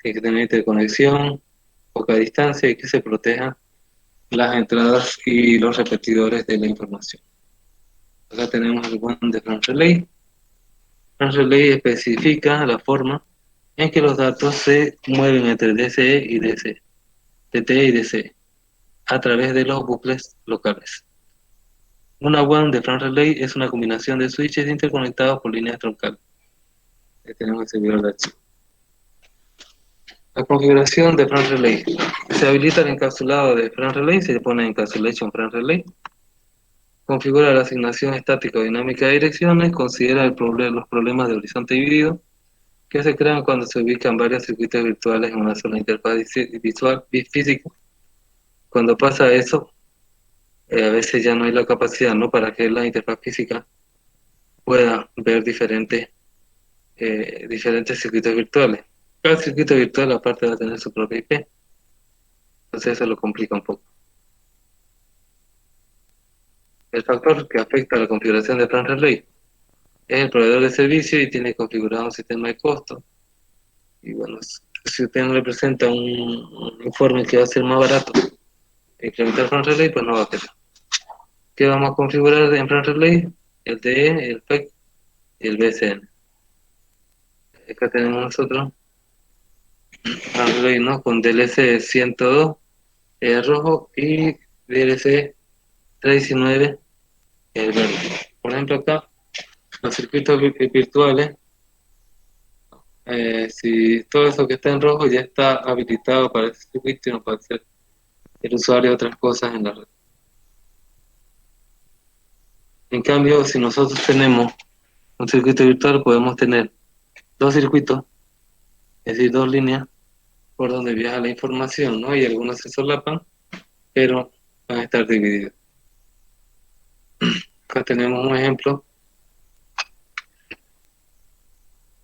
Hay que tener interconexión, poca distancia y que se protejan las entradas y los repetidores de la información. Acá tenemos el WAN de Frame Relay. Frame Relay especifica la forma en que los datos se mueven entre DCE y DCE, DTE y DCE, a través de los bucles locales. Una WAN de Frame Relay es una combinación de switches interconectados por líneas troncales. Ahí tenemos el servidor de archivo. La configuración de Frame Relay. Se habilita el encapsulado de Frame Relay, se le pone Encapsulation Frame Relay. Configura la asignación estática o dinámica de direcciones, considera los problemas de horizonte dividido, que se crean cuando se ubican varios circuitos virtuales en una sola interfaz visual física. Cuando pasa eso, a veces ya no hay la capacidad, ¿no? Para que la interfaz física pueda ver diferentes circuitos virtuales. Cada circuito virtual aparte va a tener su propia IP, entonces eso lo complica un poco. El factor que afecta a la configuración de Plan Relay es el proveedor de servicio y tiene configurado un sistema de costo. Y bueno, si usted no le presenta un informe que va a ser más barato incrementar Plan Relay, pues no va a querer. ¿Qué vamos a configurar en Plan Relay? El DE, el PEC y el BCN. Acá tenemos nosotros Plan Relay, ¿no? Con DLC 102 rojo y DLC 319 verde. Por ejemplo, acá los circuitos virtuales, si todo eso que está en rojo ya está habilitado para ese circuito y no puede hacer el usuario otras cosas en la red. En cambio, si nosotros tenemos un circuito virtual, podemos tener dos circuitos, es decir, dos líneas por donde viaja la información, ¿no? Y algunos se solapan, pero van a estar divididos. Acá tenemos un ejemplo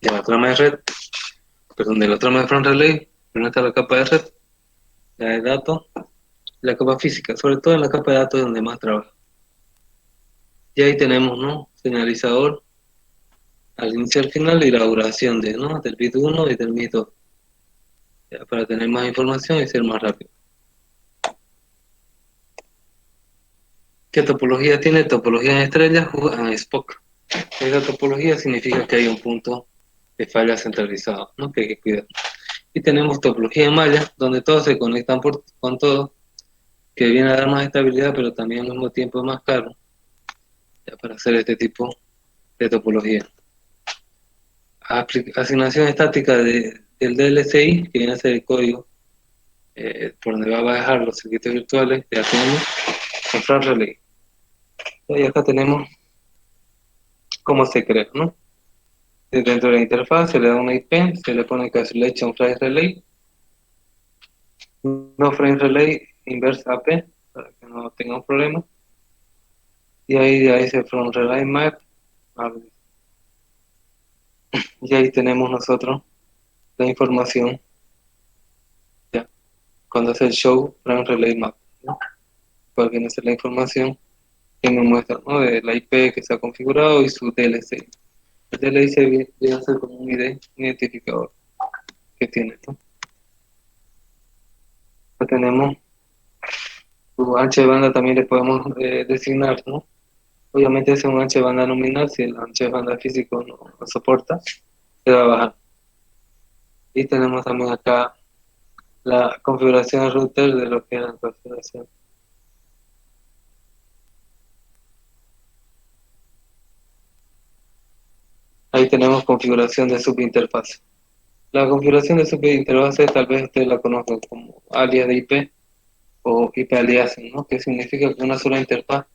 de la trama de red, perdón, de la trama de front relay. Primero está la capa de red, la de datos, la capa física, sobre todo en la capa de datos es donde más trabaja. Y ahí tenemos, ¿no? Señalizador al inicio y al final y la duración ¿no? Del bit 1 y del bit 2, ya, para tener más información y ser más rápido. ¿Qué topología tiene? Topología en estrellas o Spock. Esa topología significa que hay un punto de falla centralizado, ¿no? Que hay que cuidar. Y tenemos topología en malla, donde todos se conectan con todo, que viene a dar más estabilidad, pero también al mismo tiempo es más caro, ya, para hacer este tipo de topología. Asignación estática del DLCI, que viene a ser el código por donde va a bajar los circuitos virtuales, ya tenemos en Flash Relay. Y acá tenemos cómo se crea, ¿no? Dentro de la interfaz se le da una IP, se le pone Cancellation Frame Relay, no Frame Relay Inverse AP, para que no tenga un problema. Y ahí dice From Relay Map, y ahí tenemos nosotros la información, ya, cuando hace el show Frame Relay Map, ¿no? Cuál viene a ser la información que me muestra, ¿no? De la IP que se ha configurado y su DLC. El DLC viene a ser como un ID, un identificador que tiene, ¿no? Acá tenemos su ancho de banda, también le podemos designar, ¿no? Obviamente ese es un ancho de banda nominal, si el ancho de banda físico no soporta, se va a bajar. Y tenemos también acá la configuración del router de lo que es la configuración. Ahí tenemos configuración de subinterfaz. La configuración de subinterfaz tal vez usted la conozca como alias de IP o IP aliasing, ¿no? Que significa que una sola interfaz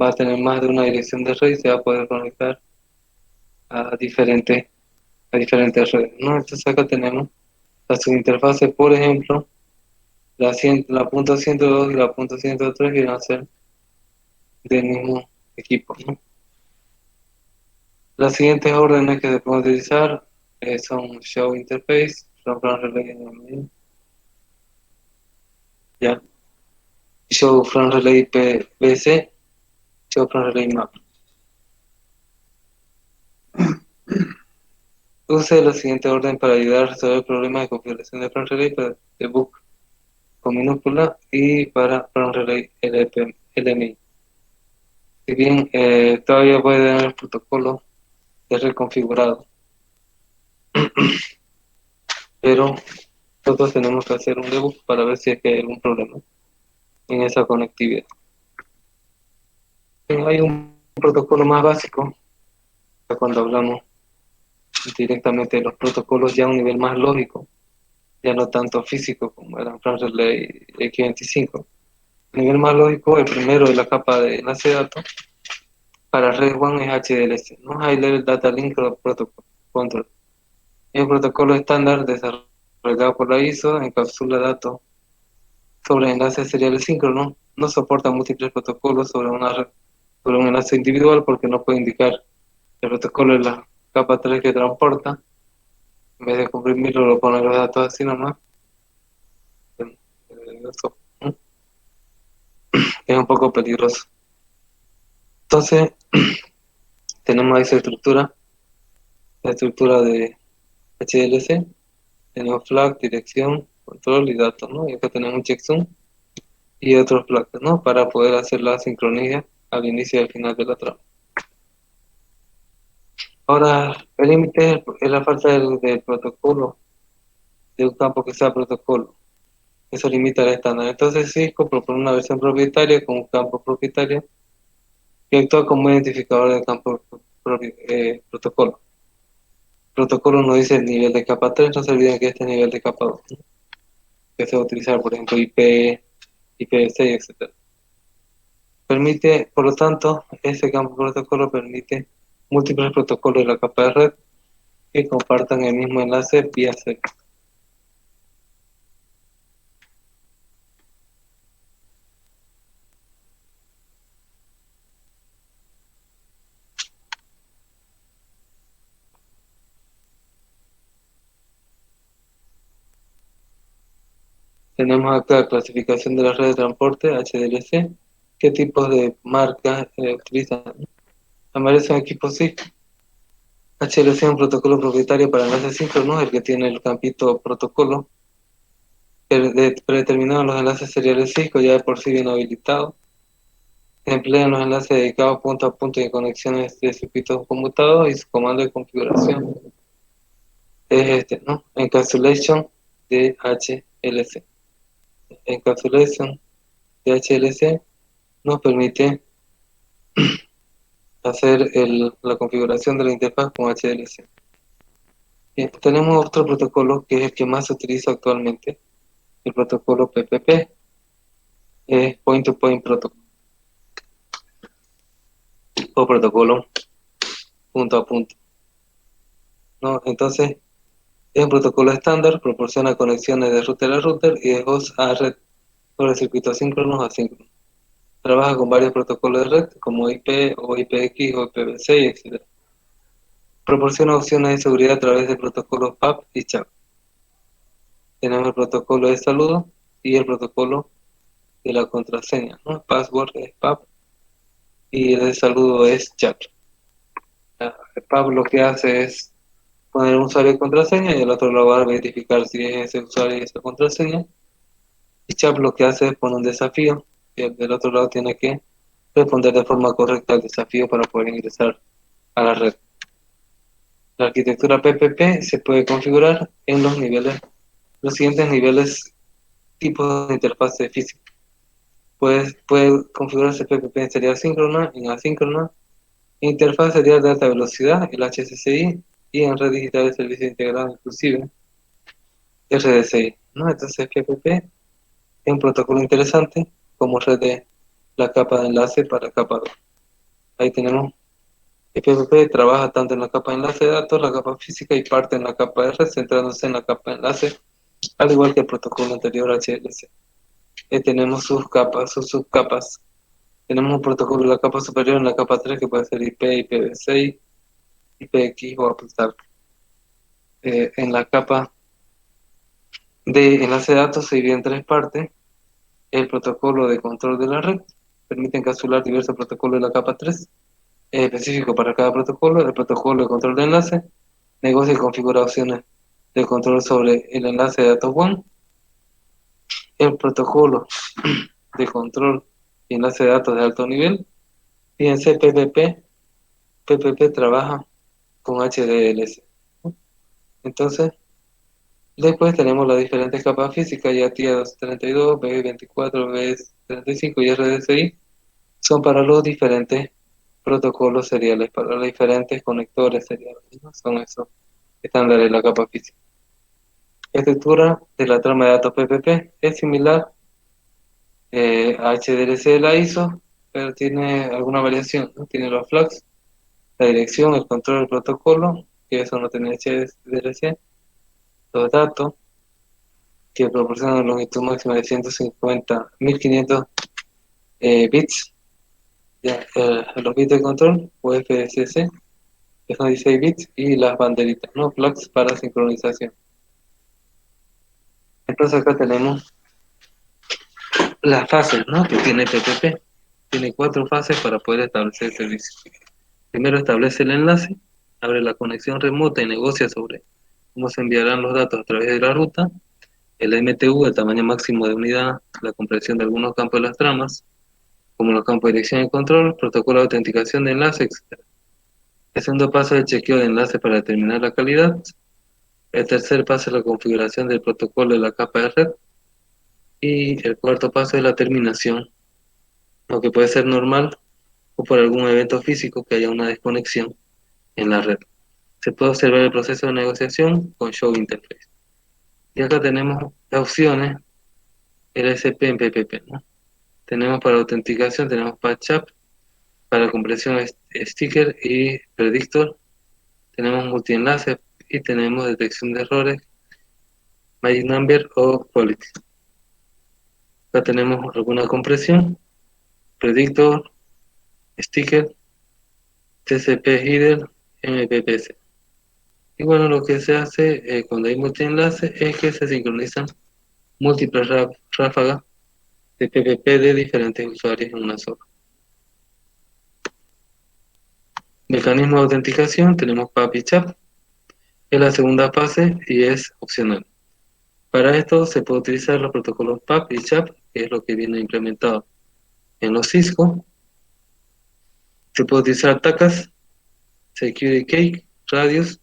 va a tener más de una dirección de red y se va a poder conectar a diferentes redes, ¿no? Entonces acá tenemos las subinterfaces, por ejemplo, la punto 102 y la punto 103 vienen a ser del mismo equipo, ¿no? Las siguientes órdenes que se pueden utilizar son Show Interface, From Relay NMI, ya, Show From Relay PBC, Show From Relay Map. Use la siguiente orden para ayudar a resolver problemas de configuración de From Relay para debug con minúscula y para From Relay LMI. Si bien todavía puede tener el protocolo de reconfigurado, pero nosotros tenemos que hacer un debug para ver si es que hay algún problema en esa conectividad. Hay un protocolo más básico, cuando hablamos directamente de los protocolos ya a un nivel más lógico, ya no tanto físico como eran Flash Relay X25. A nivel más lógico, el primero de la capa de enlace de datos para Red One es HDLC, ¿no? High Level Data Link Protocol Control. El protocolo estándar desarrollado por la ISO encapsula datos sobre enlaces seriales síncronos. No soporta múltiples protocolos sobre un enlace individual porque no puede indicar el protocolo de la capa 3 que transporta. En vez de comprimirlo, lo pone los datos así nomás. Eso es un poco peligroso. Entonces, tenemos esa estructura, la estructura de HDLC. Tenemos flag, dirección, control y datos, ¿no? Y acá tenemos un checksum y otros flags, ¿no? Para poder hacer la sincronía al inicio y al final de la trama. Ahora, el límite es la falta del protocolo, de un campo que sea protocolo. Eso limita el estándar. Entonces, Cisco propone una versión propietaria con un campo propietario que actúa como identificador del campo protocolo. Protocolo nos dice el nivel de capa 3, no se olviden que este es nivel de capa 2, ¿no? Que se va a utilizar, por ejemplo, IP, IPv6, etc. Permite, por lo tanto, ese campo protocolo permite múltiples protocolos de la capa de red que compartan el mismo enlace vía SEP. Tenemos acá clasificación de la red de transporte, HDLC, qué tipos de marcas utilizan. Aparecen equipos Cisco. HDLC es un protocolo propietario para enlaces síncronos, el que tiene el campito protocolo predeterminado en los enlaces seriales Cisco, ya de por sí bien habilitado. Se emplean los enlaces dedicados punto a punto y en conexiones de circuitos conmutados y su comando de configuración es este, ¿no? Encapsulation de HLC. Encapsulation de HLC nos permite hacer la configuración de la interfaz con HLC. Bien, tenemos otro protocolo que es el que más se utiliza actualmente, el protocolo PPP, es Point to Point Protocol, o protocolo punto a punto, ¿no? Entonces, es un protocolo estándar, proporciona conexiones de router a router y de host a red sobre circuitos síncronos a asíncronos. Trabaja con varios protocolos de red como IP o IPX o IPv6, etc. Proporciona opciones de seguridad a través de protocolos PAP y CHAP. Tenemos el protocolo de saludo y el protocolo de la contraseña, ¿no? Password es PAP y el de saludo es CHAP. El PAP lo que hace es poner un usuario y contraseña y el otro lo va a verificar si es ese usuario y esa contraseña. Y CHAP lo que hace es poner un desafío y el del otro lado tiene que responder de forma correcta al desafío para poder ingresar a la red. La arquitectura PPP se puede configurar en los siguientes niveles, tipos de interfase física. Puede configurarse PPP en serial síncrona, en asíncrona, interfaz serial de alta velocidad, el HCCI, y en red digital de servicio integrado, inclusive RDCI, ¿no? Entonces PPP es un protocolo interesante como red de la capa de enlace para capa 2. Ahí tenemos el PPP trabaja tanto en la capa de enlace de datos, la capa física y parte en la capa de red, centrándose en la capa de enlace, al igual que el protocolo anterior HLC. Tenemos sus capas, sus subcapas. Tenemos un protocolo de la capa superior en la capa 3 que puede ser IP, IPv6, IPX o AppStar. En la capa de enlace de datos se divide en tres partes. El protocolo de control de la red permite encapsular diversos protocolos de la capa 3, específico para cada protocolo. El protocolo de control de enlace negocia y configura opciones de control sobre el enlace de datos WAN. El protocolo de control y enlace de datos de alto nivel. Fíjense, PPP trabaja con HDLC. Entonces, después tenemos las diferentes capas físicas, ya TIA 232, B24, B35 y RDCI, son para los diferentes protocolos seriales, para los diferentes conectores seriales, ¿no? Son esos estándares de la capa física. La estructura de la trama de datos PPP es similar a HDLC de la ISO, pero tiene alguna variación, ¿no? Tiene los flags, la dirección, el control del protocolo que son los TNC, los datos, que proporcionan una longitud máxima de 150.500 bits, ya, los bits de control, UFSC, que son 16 bits, y las banderitas, ¿no? Flags para sincronización. Entonces acá tenemos las fases, ¿no? Que tiene PPP. Tiene 4 fases para poder establecer el servicio. Primero establece el enlace, abre la conexión remota y negocia sobre cómo se enviarán los datos a través de la ruta, el MTU, el tamaño máximo de unidad, la comprensión de algunos campos de las tramas, como los campos de dirección y control, protocolo de autenticación de enlace, etc. El segundo paso es el chequeo de enlace para determinar la calidad. El tercer paso es la configuración del protocolo de la capa de red. Y el cuarto paso es la terminación, lo que puede ser normal o por algún evento físico que haya una desconexión en la red. Se puede observar el proceso de negociación con Show Interface. Y acá tenemos las opciones LSP en PPP, ¿no? Tenemos para autenticación, tenemos PatchUp, para compresión sticker y predictor, tenemos multienlace y tenemos detección de errores, Magic Number o Quality. Acá tenemos alguna compresión, predictor, sticker, TCP header, MPPC. Y bueno, lo que se hace cuando hay multienlace es que se sincronizan múltiples ráfagas de PPP de diferentes usuarios en una sola. Mecanismo de autenticación, tenemos PAP y CHAP. Es la segunda fase y es opcional. Para esto se puede utilizar los protocolos PAP y CHAP, que es lo que viene implementado en los Cisco. Se puede utilizar TACAS, Security Cake, Radius,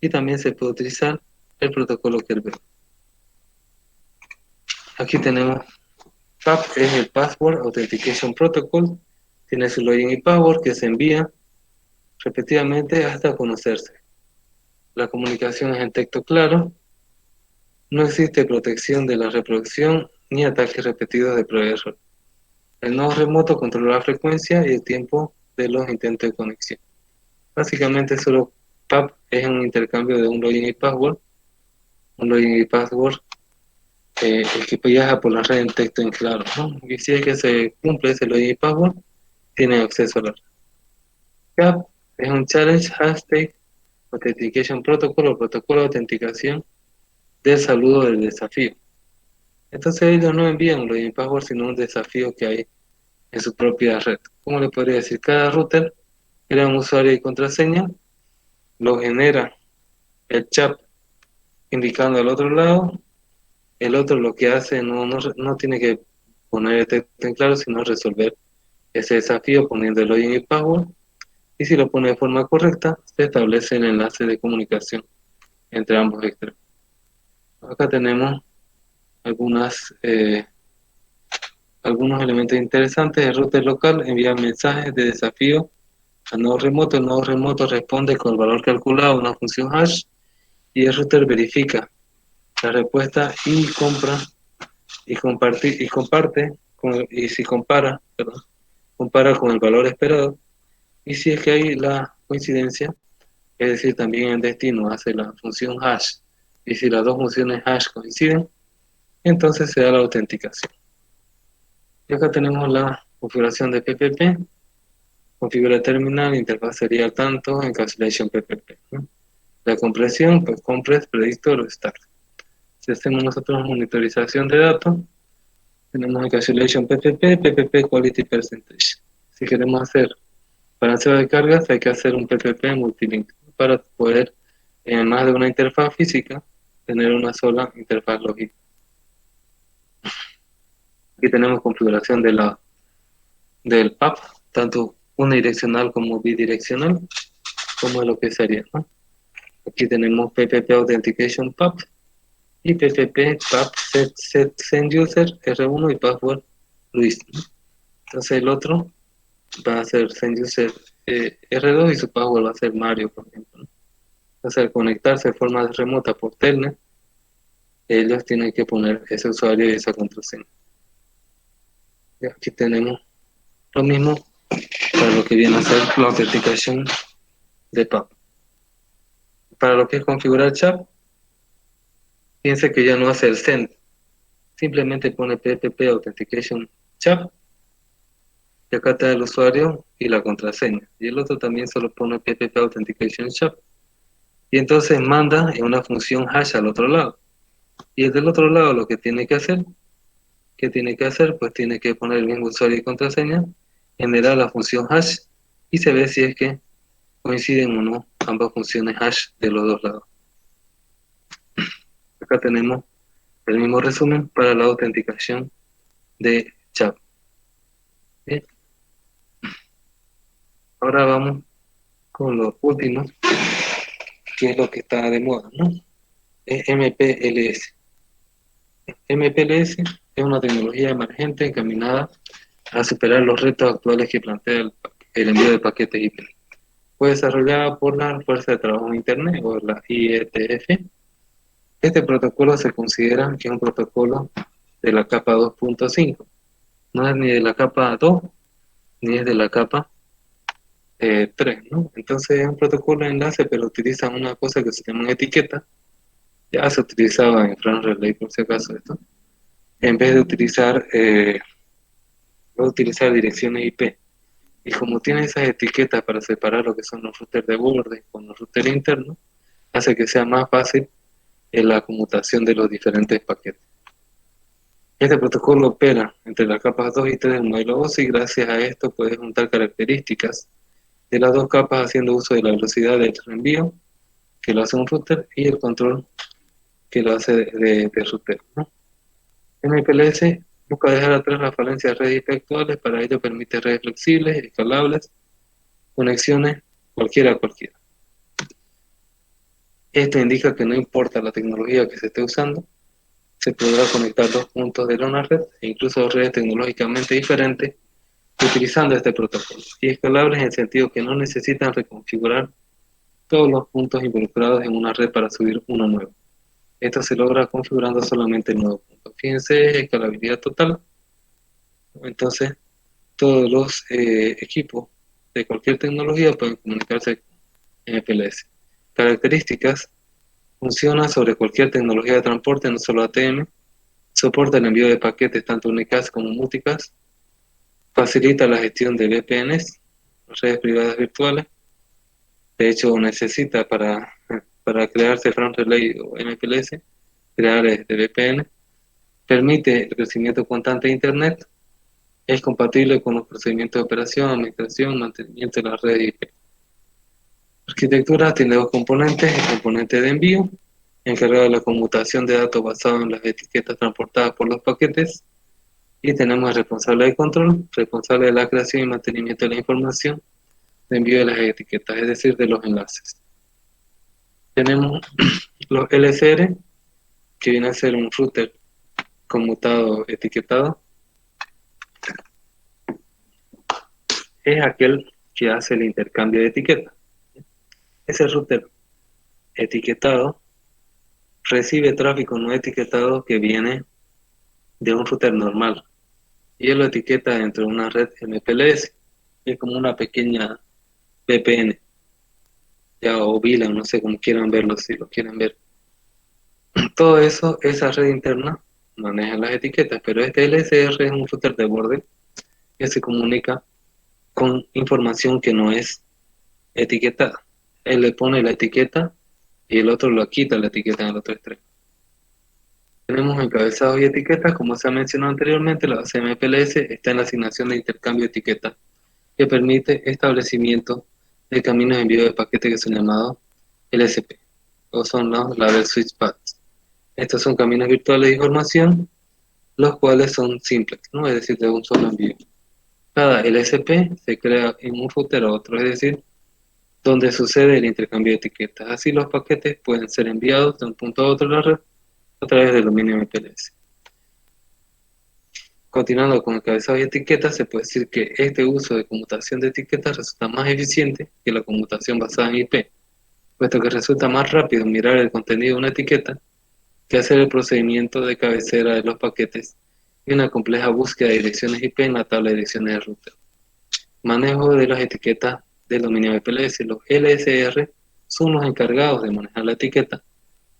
y también se puede utilizar el protocolo Kerberos. Aquí tenemos PAP, es el Password Authentication Protocol, tiene su login y password que se envía repetidamente hasta conocerse. La comunicación es en texto claro, no existe protección de la reproducción ni ataques repetidos de prueba de error. El nodo remoto controla la frecuencia y el tiempo de los intentos de conexión. Básicamente solo PAP es un intercambio de un login y password, el que viaja por la red en texto en claro, ¿no? Y si es que se cumple ese login y password, tiene acceso a la red. CAP es un Challenge Hashtag Authentication Protocol o protocolo de autenticación del saludo del desafío. Entonces ellos no envían un login y password, sino un desafío que hay en su propia red. ¿Cómo le podría decir? Cada router crea un usuario y contraseña, lo genera el chat indicando al otro lado, el otro lo que hace no tiene que poner el texto en claro, sino resolver ese desafío poniendo el login y password, y si lo pone de forma correcta, se establece el enlace de comunicación entre ambos extremos. Acá tenemos algunos elementos interesantes. El router local envía mensajes de desafío al nodo remoto. El nodo remoto responde con el valor calculado a una función hash y el router verifica la respuesta y compara con el valor esperado, y si es que hay la coincidencia, es decir, también en destino hace la función hash, y si las dos funciones hash coinciden, entonces se da la autenticación. Y acá tenemos la configuración de PPP, configura terminal, interfaz serial tanto, encapsulation PPP, ¿no? La compresión, pues compress, predictor o start. Si hacemos nosotros monitorización de datos, tenemos encapsulation PPP, PPP quality percentage. Si queremos hacer balanceo de cargas, hay que hacer un PPP multilink para poder, en más de una interfaz física, tener una sola interfaz lógica. Aquí tenemos configuración del PAP, tanto unidireccional como bidireccional, como lo que sería, ¿no? Aquí tenemos PPP Authentication PAP y PPP PAP Send User R1 y Password Luis, ¿no? Entonces el otro va a ser Send User R2 y su password va a ser Mario, por ejemplo, ¿no? Entonces al conectarse de forma remota por Telnet, ellos tienen que poner ese usuario y esa contraseña. Y aquí tenemos lo mismo para lo que viene a ser la autenticación de PAP. Para lo que es configurar chat, piense que ya no hace el send, simplemente pone PPP Authentication Chat, y acá está el usuario y la contraseña, y el otro también solo pone PPP Authentication Chat, y entonces manda en una función hash al otro lado, y el del otro lado lo que tiene que hacer, pues tiene que poner el mismo usuario y contraseña, generar la función hash, y se ve si es que coinciden o no ambas funciones hash de los dos lados. Acá tenemos el mismo resumen para la autenticación de chat. Bien. Ahora vamos con lo último, que es lo que está de moda, ¿no? Es MPLS. MPLS es una tecnología emergente encaminada a superar los retos actuales que plantea el envío de paquetes IP. Fue desarrollada por la Fuerza de Trabajo de Internet o la IETF. Este protocolo se considera que es un protocolo de la capa 2.5. No es ni de la capa 2 ni es de la capa 3, ¿no? Entonces es un protocolo de enlace, pero utiliza una cosa que se llama etiqueta. Ya se utilizaba en France Relay por si acaso esto. En vez de utilizar direcciones IP. Y como tiene esas etiquetas para separar lo que son los routers de borde con los routers internos, hace que sea más fácil en la conmutación de los diferentes paquetes. Este protocolo opera entre las capas 2 y 3 del modelo OSI y gracias a esto puede juntar características de las dos capas haciendo uso de la velocidad del reenvío que lo hace un router y el control que lo hace de router, ¿no? MPLS busca dejar atrás las falencias de redes IP actuales, para ello permite redes flexibles, escalables, conexiones cualquiera a cualquiera. Esto indica que no importa la tecnología que se esté usando, se podrá conectar dos puntos de una red e incluso redes tecnológicamente diferentes utilizando este protocolo, y escalables en el sentido que no necesitan reconfigurar todos los puntos involucrados en una red para subir uno nuevo. Esto se logra configurando solamente el nuevo punto. Fíjense, escalabilidad total. Entonces, todos los equipos de cualquier tecnología pueden comunicarse con MPLS. Características: funciona sobre cualquier tecnología de transporte, no solo ATM. Soporta el envío de paquetes tanto unicast como multicast. Facilita la gestión de VPNs, redes privadas virtuales. De hecho, necesita para crearse France Relay o MPLS, crear este VPN. Permite el crecimiento constante de Internet. Es compatible con los procedimientos de operación, administración, mantenimiento de las redes IP. Arquitectura tiene dos componentes: el componente de envío, encargado de la conmutación de datos basado en las etiquetas transportadas por los paquetes, y tenemos el responsable de control, responsable de la creación y mantenimiento de la información de envío de las etiquetas, es decir, de los enlaces. Tenemos los LSR, que viene a ser un router conmutado etiquetado. Es aquel que hace el intercambio de etiquetas. Ese router etiquetado recibe tráfico no etiquetado que viene de un router normal y él lo etiqueta dentro de una red MPLS, que es como una pequeña VPN, ya, o VLAN, no sé cómo quieran verlo, si lo quieren ver. Todo eso, esa red interna maneja las etiquetas, pero este LSR es un router de borde que se comunica con información que no es etiquetada. Él le pone la etiqueta y el otro lo quita la etiqueta en el otro extremo. Tenemos encabezados y etiquetas. Como se ha mencionado anteriormente, la base MPLS está en la asignación de intercambio de etiquetas, que permite establecimiento de caminos de envío de paquetes que son llamados LSP, o son los Label Switch Paths. Estos son caminos virtuales de información, los cuales son simplex, ¿no? Es decir, de un solo envío. Cada LSP se crea en un router a otro, es decir, donde sucede el intercambio de etiquetas. Así los paquetes pueden ser enviados de un punto a otro de la red a través del dominio MPLS. Continuando con encabezado y etiquetas, se puede decir que este uso de conmutación de etiquetas resulta más eficiente que la conmutación basada en IP, puesto que resulta más rápido mirar el contenido de una etiqueta que hacer el procedimiento de cabecera de los paquetes y una compleja búsqueda de direcciones IP en la tabla de direcciones del router. Manejo de las etiquetas del dominio MPLS. Los LSR son los encargados de manejar la etiqueta,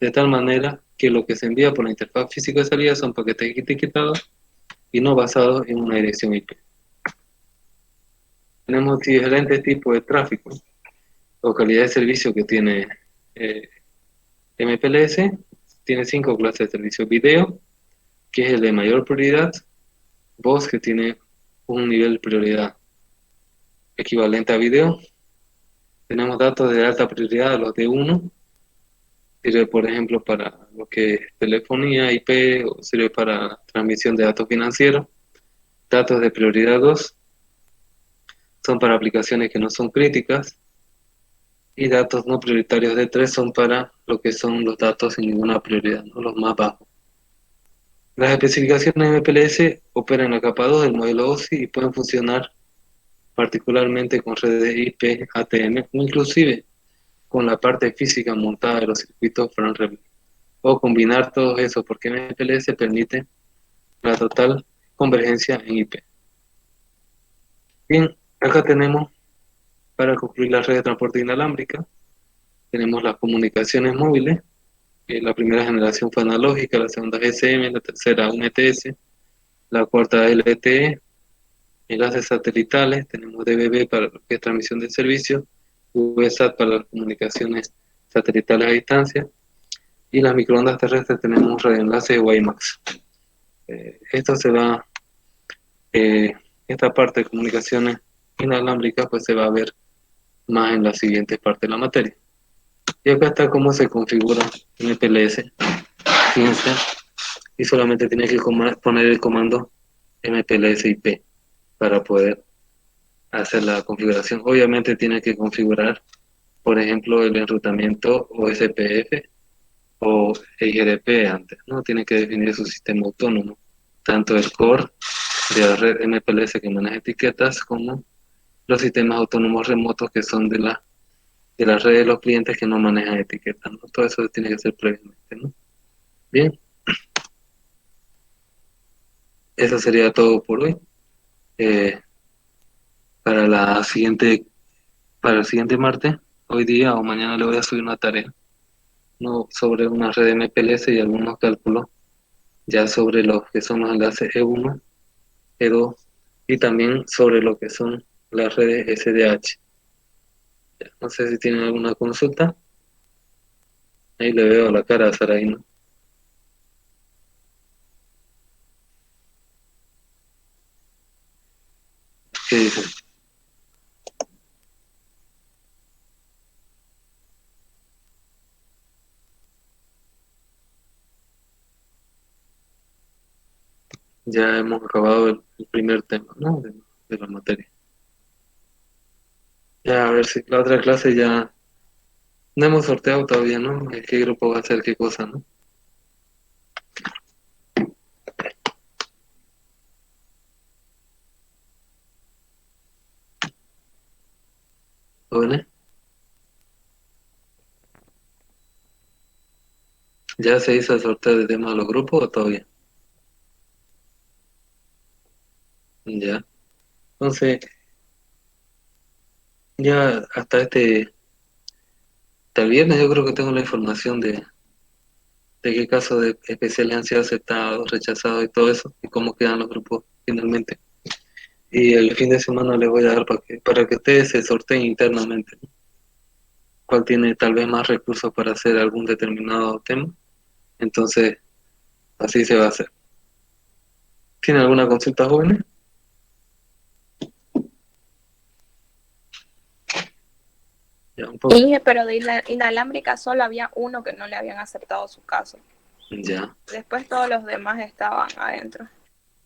de tal manera que lo que se envía por la interfaz física de salida son paquetes etiquetados y no basados en una dirección IP. Tenemos diferentes tipos de tráfico o calidad de servicio que tiene MPLS. Tiene 5 clases de servicio: video, que es el de mayor prioridad; voz, que tiene un nivel de prioridad equivalente a video; tenemos datos de alta prioridad, los de 1, sirve por ejemplo para lo que es telefonía IP, o sirve para transmisión de datos financieros. Datos de prioridad 2 son para aplicaciones que no son críticas, y datos no prioritarios de 3 son para lo que son los datos sin ninguna prioridad, ¿no? Los más bajos. Las especificaciones de MPLS operan en la capa 2 del modelo OSI y pueden funcionar particularmente con redes IP, ATM, o inclusive con la parte física montada de los circuitos front relay, o combinar todo eso, porque MPLS permite la total convergencia en IP. Bien, acá tenemos, para concluir, la red de transporte inalámbrica. Tenemos las comunicaciones móviles. La primera generación fue analógica, la segunda GSM, la tercera UMTS, la cuarta LTE. Enlaces satelitales, tenemos DVB para lo que es transmisión de servicio, VSAT para las comunicaciones satelitales a distancia, y las microondas terrestres tenemos radioenlace WiMAX. Esto se va, esta parte de comunicaciones inalámbricas pues se va a ver más en la siguiente parte de la materia. Y acá está cómo se configura MPLS. Fíjense, y solamente tiene que poner el comando MPLS IP para poder hacer la configuración. Obviamente tiene que configurar, por ejemplo, el enrutamiento o SPF o IGRP antes, ¿no? Tiene que definir su sistema autónomo, tanto el core de la red MPLS que maneja etiquetas, como los sistemas autónomos remotos que son de la red de los clientes que no manejan etiquetas, ¿no? Todo eso tiene que ser previamente, ¿no? Bien, eso sería todo por hoy. Eh, para para el siguiente martes, hoy día o mañana, le voy a subir una tarea, ¿no? Sobre una red MPLS y algunos cálculos ya sobre los que son los enlaces E1, E2, y también sobre lo que son las redes SDH. No sé si tienen alguna consulta. Ahí le veo la cara a Saraí, ¿qué dice? Ya hemos acabado el primer tema, ¿no? De la materia. Ya, a ver si la otra clase ya no hemos sorteado todavía, ¿no? ¿Qué grupo va a hacer qué cosa, no? ¿Jóvenes? ¿Ya se hizo el sorteo de temas de los grupos o todavía? Ya. Entonces, ya hasta el viernes yo creo que tengo la información de qué casos de especiales han sido aceptados, rechazados y todo eso, y cómo quedan los grupos finalmente. Y el fin de semana les voy a dar para que ustedes se sorteen internamente, ¿no? Cuál tiene tal vez más recursos para hacer algún determinado tema. Entonces, así se va a hacer. ¿Tienen alguna consulta, jóvenes? Ya, un poco. Inge, pero de inalámbrica solo había uno que no le habían aceptado su caso. Ya, Después todos los demás estaban adentro.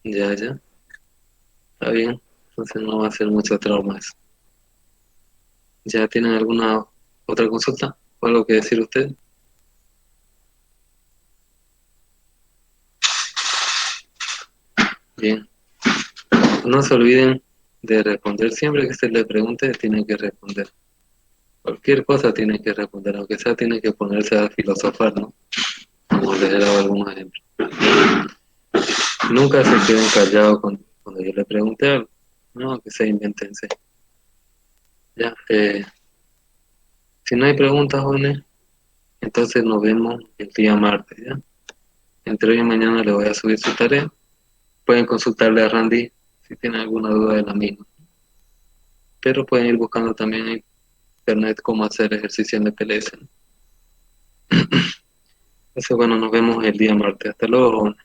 ya. Está bien. Entonces no va a ser mucho trauma eso. ¿Ya tienen alguna otra consulta o algo que decir ustedes? Bien. No se olviden de responder. Siempre que se les pregunte, tienen que responder. Cualquier cosa tienen que responder, aunque sea tienen que ponerse a filosofar, ¿no? Como les he dado algunos ejemplos. Nunca se queden callados cuando yo les pregunte algo, ¿no? Que se inventense. Ya, Si no hay preguntas, jóvenes, entonces nos vemos el día martes, ¿ya? Entre hoy y mañana le voy a subir su tarea. Pueden consultarle a Randy si tienen alguna duda de la misma. Pero pueden ir buscando también en internet cómo hacer ejercicio en PLS. Entonces, bueno, nos vemos el día martes. Hasta luego, jóvenes.